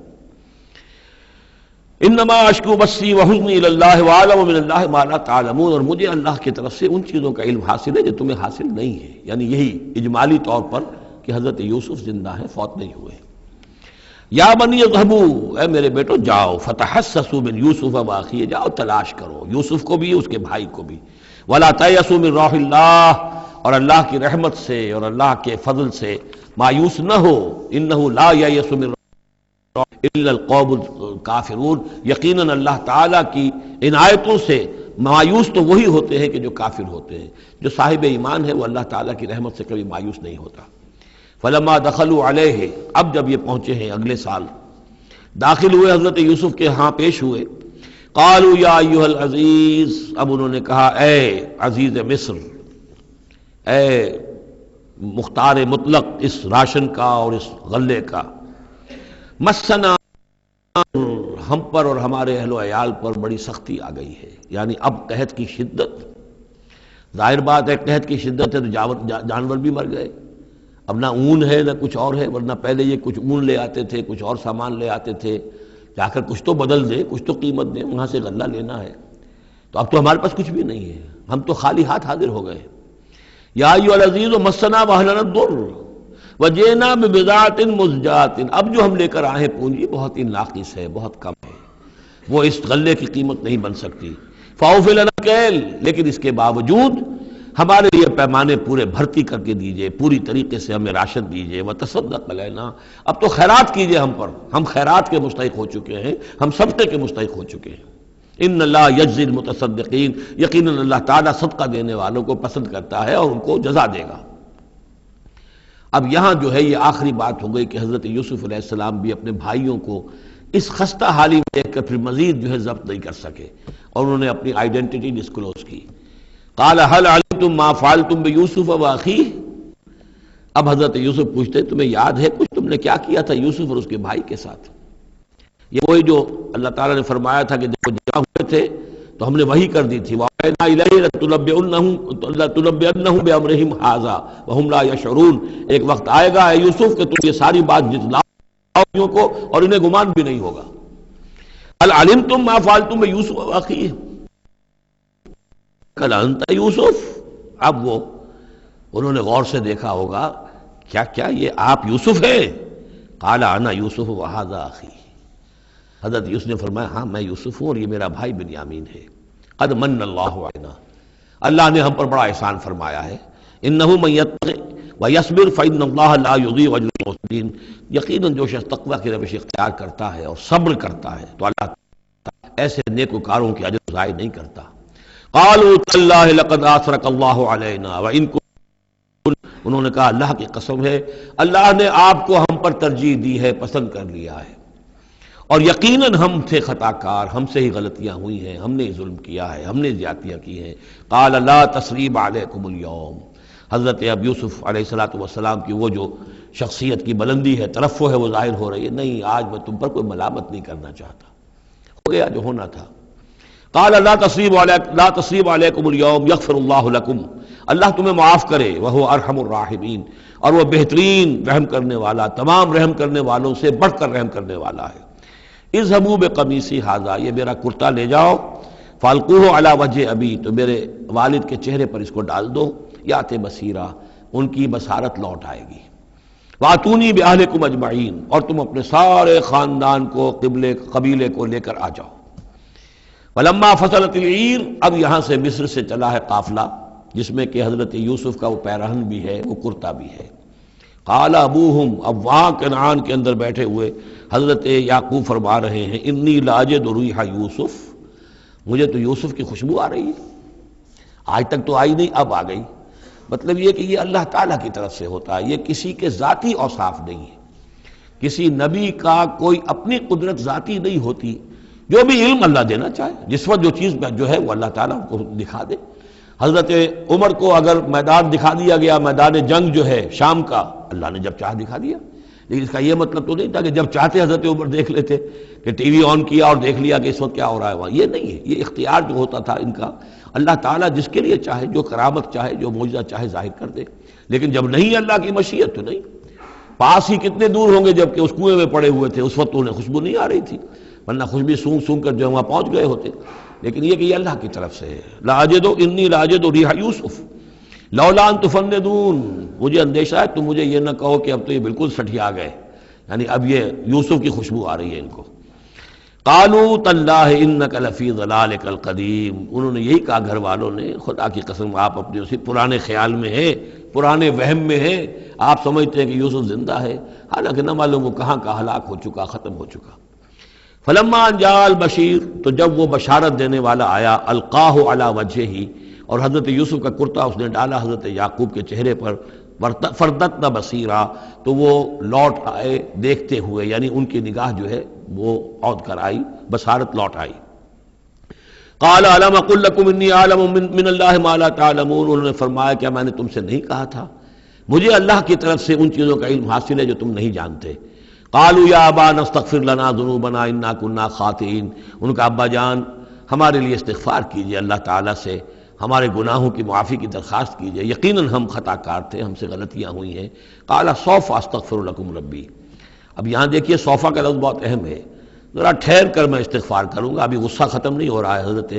انما اشکو بثی وحزنی الی اللہ واعلم من اللہ ما لا تعلمون، اور مجھے اللہ کی طرف سے ان چیزوں کا علم حاصل ہے جو تمہیں حاصل نہیں ہے. یعنی یہی اجمالی طور پر کہ حضرت یوسف زندہ ہیں، فوت نہیں ہوئے. یا بنی اذهبوا، اے میرے بیٹو جاؤ، فتحسسوا من یوسف واخیہ، جاؤ تلاش کرو یوسف کو بھی اس کے بھائی کو بھی. ولا تیأسوا من روح اللہ، اور اللہ کی رحمت سے اور اللہ کے فضل سے مایوس نہ ہو. انہ لا ییأس من الا القوم الکافرون، یقیناً اللہ تعالیٰ کی عنایتوں سے مایوس تو وہی ہوتے ہیں کہ جو کافر ہوتے ہیں. جو صاحب ایمان ہے وہ اللہ تعالیٰ کی رحمت سے کبھی مایوس نہیں ہوتا. فلما دخلوا علیہ، اب جب یہ پہنچے ہیں اگلے سال، داخل ہوئے حضرت یوسف کے ہاں پیش ہوئے. قالوا یا ایھا العزیز، اب انہوں نے کہا اے عزیز مصر، اے مختار مطلق اس راشن کا اور اس غلے کا، مسنا، ہم پر اور ہمارے اہل و عیال پر بڑی سختی آ گئی ہے. یعنی اب قحط کی شدت، ظاہر بات ہے قحط کی شدت ہے تو جانور بھی مر گئے. اب نہ اون ہے نہ کچھ اور ہے، ورنہ پہلے یہ کچھ اون لے آتے تھے، کچھ اور سامان لے آتے تھے، جا کر کچھ تو بدل دیں، کچھ تو قیمت دیں، وہاں سے غلہ لینا ہے. تو اب تو ہمارے پاس کچھ بھی نہیں ہے، ہم تو خالی ہاتھ حاضر ہو گئے. یا ایھا العزیز مسنا واہلنا الضر وجئنا ببضاعۃ مزجاۃ، اب جو ہم لے کر آئے ہیں پونجی بہت ہی ناقص ہے، بہت کم ہے، وہ اس غلے کی قیمت نہیں بن سکتی. فاوف لنا الکیل، لیکن اس کے باوجود ہمارے لیے پیمانے پورے بھرتی کر کے دیجئے، پوری طریقے سے ہمیں راشن دیجئے. وتصدق علینا، اب تو خیرات کیجئے ہم پر، ہم خیرات کے مستحق ہو چکے ہیں، ہم صدقے کے مستحق ہو چکے ہیں. ان اللہ یجزی المتصدقین، یقیناً اللہ تعالیٰ صدقہ دینے والوں کو پسند کرتا ہے اور ان کو جزا دے گا. اب یہاں جو ہے یہ آخری بات ہو گئی کہ حضرت یوسف علیہ السلام بھی اپنے بھائیوں کو اس خستہ حالی میں دیکھ کر پھر مزید جو ہے ضبط نہیں کر سکے، اور انہوں نے اپنی آئیڈینٹی ڈسکلوز کی. قال هل علمتم ما فعلتم بيوسف واخيه، اب حضرت یوسف پوچھتے تمہیں یاد ہے کچھ تم نے کیا کیا تھا یوسف اور اس کے بھائی کے ساتھ؟ یہ وہی جو اللہ تعالیٰ نے فرمایا تھا کہ جب وہ جمع ہوئے تھے تو ہم نے وحی کر دی تھی، وَأَوْحَيْنَا إِلَيْهِ لَتُنَبِّئَنَّهُم بِأَمْرِهِمْ هَٰذَا وَهُمْ لَا يَشْعُرُونَ، ایک وقت آئے گا اے یوسف کہ تم یہ ساری بات جتلاؤ کو، اور انہیں گمان بھی نہیں ہوگا. هل علمتم ما فعلتم بيوسف واخيه، کل انت یوسف. اب وہ انہوں نے غور سے دیکھا ہوگا، کیا کیا یہ آپ یوسف ہیں؟ قال انا یوسف وہذا اخی، حضرت یوسف نے فرمایا ہاں میں یوسف ہوں اور یہ میرا بھائی بنیامین ہے. قد من اللہ علینا، اللہ نے ہم پر بڑا احسان فرمایا ہے. انہ من یتقی ویصبر فإن اللہ لا یضیع اجر المحسنین، یقیناً جو شخص تقوی کی روش اختیار کرتا ہے اور صبر کرتا ہے تو اللہ ایسے نیکوکاروں کی اجر ضائع نہیں کرتا۔ قالوا تاللہ لقد آثرک اللہ علینا وإن انہوں نے کہا اللہ کی قسم ہے اللہ نے آپ کو ہم پر ترجیح دی ہے، پسند کر لیا ہے، اور یقیناً ہم تھے خطا کار، ہم سے ہی غلطیاں ہوئی ہیں، ہم نے ظلم کیا ہے، ہم نے زیادتیاں کی ہیں۔ قال لا تثریب علیکم اليوم، حضرت اب یوسف علیہ السلام کی وہ جو شخصیت کی بلندی ہے، ترفع ہے، وہ ظاہر ہو رہی ہے، نہیں آج میں تم پر کوئی ملامت نہیں کرنا چاہتا، ہو گیا جو ہونا تھا۔ قال لا تصریب علیکم اليوم یغفر اللہ لکم، اللہ تمہیں معاف کرے، وہو ارحم الراحمین، اور وہ بہترین رحم کرنے والا، تمام رحم کرنے والوں سے بڑھ کر رحم کرنے والا ہے۔ اذهبوا بقمیصی ھذا، یہ میرا کرتا لے جاؤ، فالقوہ علی وجہ ابی، تو میرے والد کے چہرے پر اس کو ڈال دو، یات بصیرہ، ان کی بصارت لوٹ آئے گی۔ واتونی باہلکم اجمعین، اور تم اپنے سارے خاندان کو، قبیلے کو لے کر آ جاؤ۔ ولما فصلت العیر، اب یہاں سے مصر سے چلا ہے قافلہ جس میں کہ حضرت یوسف کا وہ پیرہن بھی ہے، وہ کرتا بھی ہے۔ قال ابوہم، اب وہاں کنعان کے اندر بیٹھے ہوئے حضرت یعقوب فرما رہے ہیں انی لاجد ریح یوسف، مجھے تو یوسف کی خوشبو آ رہی ہے، آج تک تو آئی نہیں، اب آ گئی۔ مطلب یہ کہ یہ اللہ تعالیٰ کی طرف سے ہوتا ہے، یہ کسی کے ذاتی اوصاف نہیں ہے، کسی نبی کا کوئی اپنی قدرت ذاتی نہیں ہوتی، جو بھی علم اللہ دینا چاہے، جس وقت جو چیز جو ہے وہ اللہ تعالیٰ کو دکھا دے۔ حضرت عمر کو اگر میدان دکھا دیا گیا، میدان جنگ جو ہے شام کا، اللہ نے جب چاہ دکھا دیا، لیکن اس کا یہ مطلب تو نہیں تھا کہ جب چاہتے حضرت عمر دیکھ لیتے، کہ ٹی وی آن کیا اور دیکھ لیا کہ اس وقت کیا ہو رہا ہے وہاں، یہ نہیں ہے، یہ اختیار جو ہوتا تھا ان کا، اللہ تعالیٰ جس کے لیے چاہے، جو کرامت چاہے، جو معجزہ چاہے ظاہر کر دے، لیکن جب نہیں اللہ کی مشیت تو نہیں۔ پاس ہی کتنے دور ہوں گے جب کہ اس کنویں میں پڑے ہوئے تھے، اس وقت انہیں خوشبو نہیں آ رہی تھی، ورنہ خوشبو سونگ سونگ کر جو وہاں پہنچ گئے ہوتے، لیکن یہ کہ یہ اللہ کی طرف سے ہے۔ لاجد انی لاجد ریح یوسف لولا ان تفندون، مجھے اندیشہ ہے تم مجھے یہ نہ کہو کہ اب تو یہ بالکل سٹھیا گئے، یعنی اب یہ یوسف کی خوشبو آ رہی ہے ان کو۔ قالوا تاللہ انک لفی ضلالک القدیم، انہوں نے یہی کہا گھر والوں نے، خدا کی قسم آپ اپنے اسی پرانے خیال میں ہیں، پرانے وہم میں ہیں، آپ سمجھتے ہیں کہ یوسف زندہ ہے، حالانکہ نہ معلوم وہ کہاں کا ہلاک ہو چکا، ختم ہو چکا۔ فلما ان جاء البشیر، تو جب وہ بشارت دینے والا آیا، القاہ علی وجہہ، اور حضرت یوسف کا کرتا اس نے ڈالا حضرت یعقوب کے چہرے پر، فردتنا بصیرا، تو وہ لوٹ آئے دیکھتے ہوئے، یعنی ان کی نگاہ جو ہے وہ عود کر آئی، بصارت لوٹ آئی۔ قال الم اقل لکم انی اعلم من اللہ ما لا تعلمون، انہوں نے فرمایا کیا میں نے تم سے نہیں کہا تھا، مجھے اللہ کی طرف سے ان چیزوں کا علم حاصل ہے جو تم نہیں جانتے۔ قالوا یا ابانا استغفر لنا ذنوبنا انا كنا خاطئین، ان کا ابا جان ہمارے لیے استغفار کیجئے، اللہ تعالیٰ سے ہمارے گناہوں کی معافی کی درخواست کیجئے، یقیناً ہم خطا کار تھے، ہم سے غلطیاں ہوئی ہیں۔ قال سوف استغفر لکم ربی، اب یہاں دیکھیے صوفہ کا لفظ بہت اہم ہے، ذرا ٹھہر کر میں استغفار کروں گا، ابھی غصہ ختم نہیں ہو رہا ہے حضرت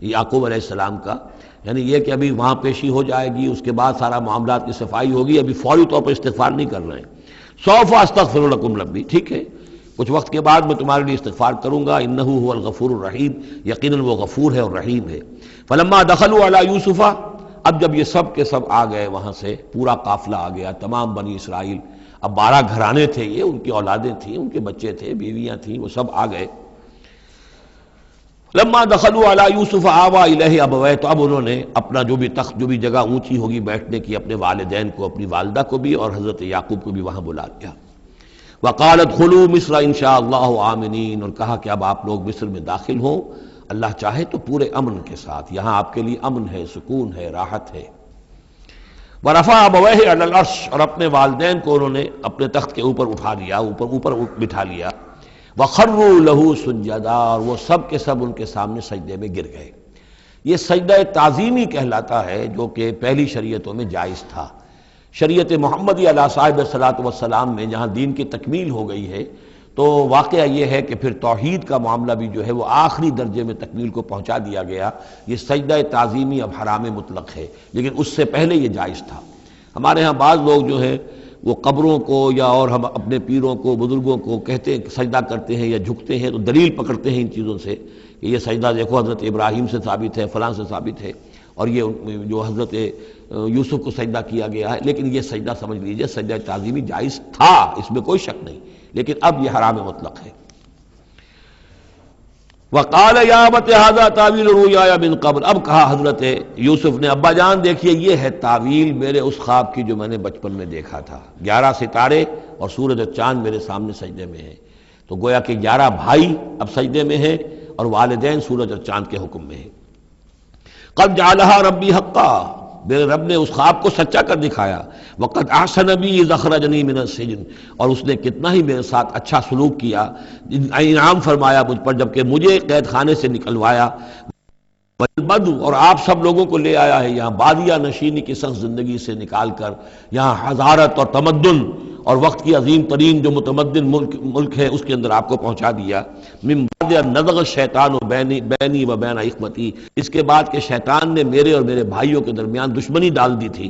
یعقوب علیہ السلام کا، یعنی یہ کہ ابھی وہاں پیشی ہو جائے گی، اس کے بعد سارا معاملات کی صفائی ہوگی، ابھی فوری طور پر استغفار نہیں کر رہے ہیں۔ سوف استغفر لکم ربی، ٹھیک ہے کچھ وقت کے بعد میں تمہارے لیے استغفار کروں گا، انہ هو الغفور الرحیم، یقیناً وہ غفور ہے اور رحیم ہے۔ فلما دخلوا علی یوسف، اب جب یہ سب کے سب آ گئے وہاں سے، پورا قافلہ آ گیا، تمام بنی اسرائیل، اب 12 گھرانے تھے یہ، ان کی اولادیں تھیں، ان کے بچے تھے، بیویاں تھیں، وہ سب آ گئے۔ لما دخلوا علی یوسف آوا الیہ ابویہ، تو اب انہوں نے اپنا جو بھی تخت، جو بھی جگہ اونچی ہوگی بیٹھنے کی، اپنے والدین کو، اپنی والدہ کو بھی اور حضرت یعقوب کو بھی وہاں بلا لیا۔ وقال ادخلوا مصر ان شاء اللہ آمنین، اور کہا کہ اب آپ لوگ مصر میں داخل ہوں، اللہ چاہے تو پورے امن کے ساتھ، یہاں آپ کے لیے امن ہے، سکون ہے، راحت ہے۔ ورفع ابویہ علی العرش، اور اپنے والدین کو انہوں نے اپنے تخت کے اوپر اٹھا لیا، اوپر بٹھا لیا۔ وخروا لہ سجدا، اور وہ سب کے سب ان کے سامنے سجدے میں گر گئے۔ یہ سجدہ تعظیمی کہلاتا ہے، جو کہ پہلی شریعتوں میں جائز تھا۔ شریعت محمدی علیہ صاحب الصلاۃ والسلام میں جہاں دین کی تکمیل ہو گئی ہے، تو واقعہ یہ ہے کہ پھر توحید کا معاملہ بھی جو ہے وہ آخری درجے میں تکمیل کو پہنچا دیا گیا، یہ سجدہ تعظیمی اب حرام مطلق ہے، لیکن اس سے پہلے یہ جائز تھا۔ ہمارے ہاں بعض لوگ جو ہیں وہ قبروں کو یا اور ہم اپنے پیروں کو، بزرگوں کو کہتے ہیں کہ سجدہ کرتے ہیں یا جھکتے ہیں، تو دلیل پکڑتے ہیں ان چیزوں سے کہ یہ سجدہ دیکھو حضرت ابراہیم سے ثابت ہے، فلاں سے ثابت ہے، اور یہ جو حضرت یوسف کو سجدہ کیا گیا ہے، لیکن یہ سجدہ سمجھ لیجئے سجدہ تعظیمی جائز تھا، اس میں کوئی شک نہیں، لیکن اب یہ حرام مطلق ہے۔ وقال یا ابت ھذا تعویل رؤیایا من قبل، اب کہا حضرت یوسف نے ابا جان دیکھیے یہ ہے تعویل میرے اس خواب کی جو میں نے بچپن میں دیکھا تھا، 11 ستارے اور سورج اور چاند میرے سامنے سجدے میں ہیں، تو گویا کہ 11 بھائی اب سجدے میں ہیں اور والدین سورج اور چاند کے حکم میں ہیں۔ قد جعلها ربی حقا، میرے رب نے اس خواب کو سچا کر دکھایا۔ وقد احسن بی اذ اخرجنی من السجن، اور اس نے کتنا ہی میرے ساتھ اچھا سلوک کیا، انعام فرمایا مجھ پر جبکہ مجھے قید خانے سے نکلوایا۔ والبدو، اور آپ سب لوگوں کو لے آیا ہے یہاں بادیہ نشینی کی سخت زندگی سے نکال کر یہاں حضارت اور تمدن اور وقت کی عظیم ترین جو متمدن ملک ہے اس کے اندر آپ کو پہنچا دیا۔ من بعد ان نزغ الشیطان بینی و بین اخوتی، اس کے بعد کہ شیطان نے میرے اور میرے بھائیوں کے درمیان دشمنی ڈال دی تھی۔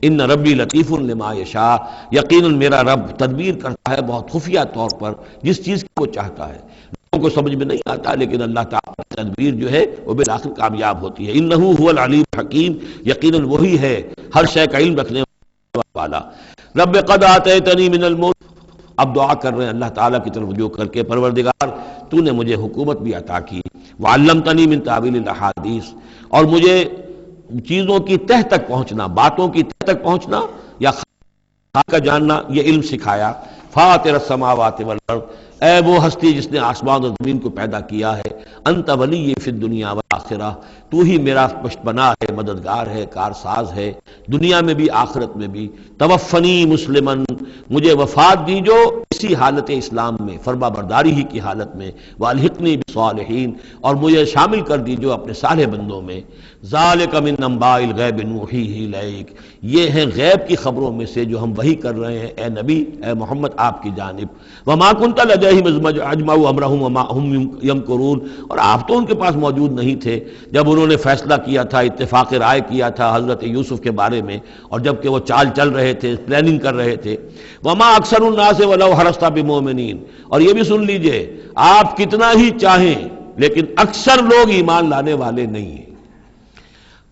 ان ربی لطیف لما یشاء، یقیناً میرا رب تدبیر کرتا ہے بہت خفیہ طور پر جس چیز کو چاہتا ہے، لوگوں کو سمجھ میں نہیں آتا، لیکن اللہ تعالیٰ کی تدبیر جو ہے وہ بالآخر کامیاب ہوتی ہے۔ انہ هو العلیم الحکیم، یقیناً وہی ہے ہر شے کا علم رکھنے والا۔ رب قد آتیتنی من الملک، اب دعا کر رہے ہیں اللہ تعالیٰ کی طرف رجوع کر کے، پروردگار تو نے مجھے حکومت بھی عطا کی، وعلمتنی من تعویل الاحادیث، اور مجھے چیزوں کی تہ تک پہنچنا، باتوں کی تہ تک پہنچنا یا خاص کا جاننا، یہ علم سکھایا۔ فاطر السماوات والارض، اے وہ ہستی جس نے آسمان اور زمین کو پیدا کیا ہے، انت ولی فی الدنیا والآخرہ، تو ہی میرا پشتپناہ ہے، مددگار ہے، کارساز ہے، دنیا میں بھی آخرت میں بھی۔ توفنی مسلمن، مجھے وفات دیجو اسی حالت اسلام میں، فرما برداری ہی کی حالت میں، والحقنی بالصالحین، اور مجھے شامل کر دیجو اپنے صالح بندوں میں۔ ذالک من انباء الغیب نوحیہ الیک، یہ ہیں غیب کی خبروں میں سے جو ہم وحی کر رہے ہیں اے نبی، اے محمد آپ کی جانب۔ وما کنت لدیہم اذ اجمعوا امرہم وما ہم یمکرون، اور آپ تو ان کے پاس موجود نہیں تھے جب انہوں نے فیصلہ کیا تھا، اتفاق رائے کیا تھا حضرت یوسف کے بارے میں، اور جب کہ وہ چال چل رہے تھے، پلاننگ کر رہے تھے۔ وما اکثر الناس ولو حرصت بمؤمنین، اور یہ بھی سن لیجئے آپ کتنا ہی چاہیں لیکن اکثر لوگ ایمان لانے والے نہیں ہیں۔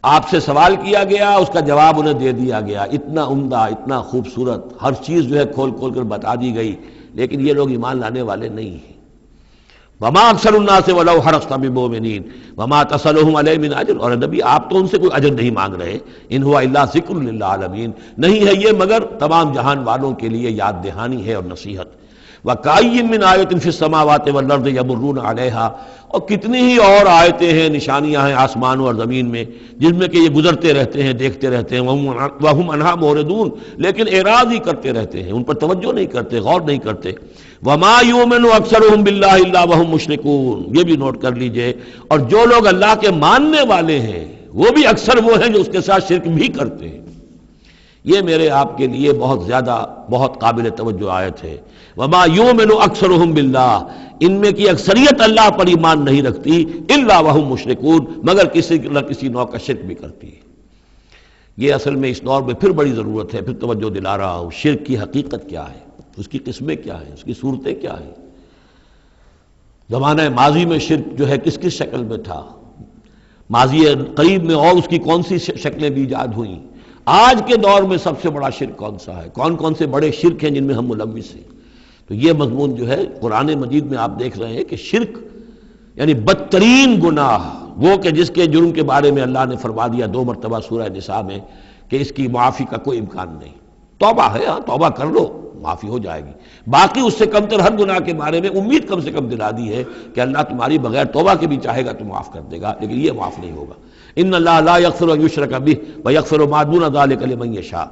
آپ سے سوال کیا گیا، اس کا جواب انہیں دے دیا گیا، اتنا عمدہ، اتنا خوبصورت، ہر چیز جو ہے کھول کھول کر بتا دی گئی، لیکن یہ لوگ ایمان لانے والے نہیں ہیں۔ وما اکثر الناس ولو حرصت بمؤمنین وما تصلهم علیہ من اجر، اور نبی آپ تو ان سے کوئی اجر نہیں مانگ رہے، ان هو الا ذکر للعالمین، نہیں ہے یہ مگر تمام جہان والوں کے لیے یاد دہانی ہے اور نصیحت۔ وَكَأَيٍّ مِّنْ آیَةٍ فِي السَّمَاوَاتِ وَالْأَرْضِ يَمُرُّونَ عَلَيْهَا، اور کتنی ہی اور آیتیں ہیں، نشانیاں ہیں آسمانوں اور زمین میں جن میں کہ یہ گزرتے رہتے ہیں، دیکھتے رہتے ہیں، وَهُمْ عَنْهَا مُعْرِضُونَ، لیکن اعراض ہی کرتے رہتے ہیں، ان پر توجہ نہیں کرتے، غور نہیں کرتے۔ وَمَا يُؤْمِنُ أَكْثَرُهُم بِاللَّهِ إِلَّا وَهُمْ مُشْرِكُونَ، یہ بھی نوٹ کر لیجئے، اور جو لوگ اللہ کے ماننے والے ہیں وہ بھی اکثر وہ ہیں جو اس کے ساتھ شرک بھی کرتے ہیں۔ یہ میرے آپ کے لیے بہت زیادہ، بہت قابل توجہ آیت ہے۔ وما یؤمن اکثرهم باللہ، ان میں کی اکثریت اللہ پر ایمان نہیں رکھتی، الا وهم مشرکون، مگر کسی نہ کسی نوع کا شرک بھی کرتی ہے۔ یہ اصل میں اس دور میں پھر بڑی ضرورت ہے، پھر توجہ دلا رہا ہوں، شرک کی حقیقت کیا ہے، اس کی قسمیں کیا ہیں، اس کی صورتیں کیا ہیں۔ زمانہ ماضی میں شرک جو ہے کس کس شکل میں تھا، ماضی قریب میں اور اس کی کون سی شکلیں بھی ایجاد ہوئیں، آج کے دور میں سب سے بڑا شرک کون سا ہے، کون کون سے بڑے شرک ہیں جن میں ہم ملوث ہیں۔ تو یہ مضمون جو ہے قرآن مجید میں آپ دیکھ رہے ہیں کہ شرک یعنی بدترین گناہ، وہ کہ جس کے جرم کے بارے میں اللہ نے فرما دیا 2 مرتبہ سورہ نساء میں کہ اس کی معافی کا کوئی امکان نہیں۔ توبہ ہے، ہاں توبہ کر لو معافی ہو جائے گی، باقی اس سے کم تر ہر گناہ کے بارے میں امید کم سے کم دلا دی ہے کہ اللہ تمہاری بغیر توبہ کے بھی چاہے گا تو معاف کر دے گا، لیکن یہ معاف نہیں ہوگا۔ ان اللہ لا یغفر ان یشرک بہ ویغفر ما دون ذلک لمن یشاء۔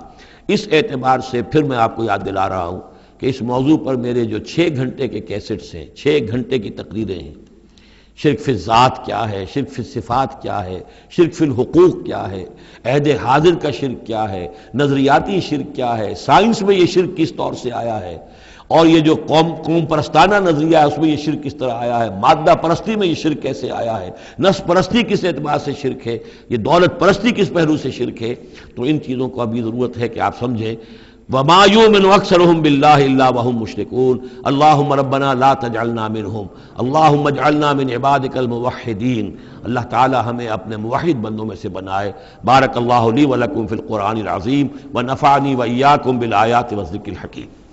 اس اعتبار سے پھر میں آپ کو یاد دلا رہا ہوں کہ اس موضوع پر میرے جو 6 گھنٹے کے کیسٹس ہیں، 6 گھنٹے کی تقریریں ہیں، شرک فی الذات کیا ہے، شرک فی الصفات کیا ہے، شرک فی الحقوق کیا ہے، عہد حاضر کا شرک کیا ہے، نظریاتی شرک کیا ہے، سائنس میں یہ شرک کس طور سے آیا ہے، اور یہ جو قوم پرستانہ نظریہ ہے اس میں یہ شرک کس طرح آیا ہے، مادہ پرستی میں یہ شرک کیسے آیا ہے، نفس پرستی کس اعتبار سے شرک ہے، یہ دولت پرستی کس پہلو سے شرک ہے۔ تو ان چیزوں کو ابھی ضرورت ہے کہ آپ سمجھیں۔ وما یؤمن اکثرهم باللہ الا وهم مشرکون اللہم ربنا لا تجعلنا منهم اللہم اجعلنا من عبادک الموحدین۔ اللہ تعالی ہمیں اپنے موحد بندوں میں سے بنائے۔ بارک اللہ لی ولکم فی القرآن العظیم ونفعنی وإیاکم بالآیات والذکر الحکیم۔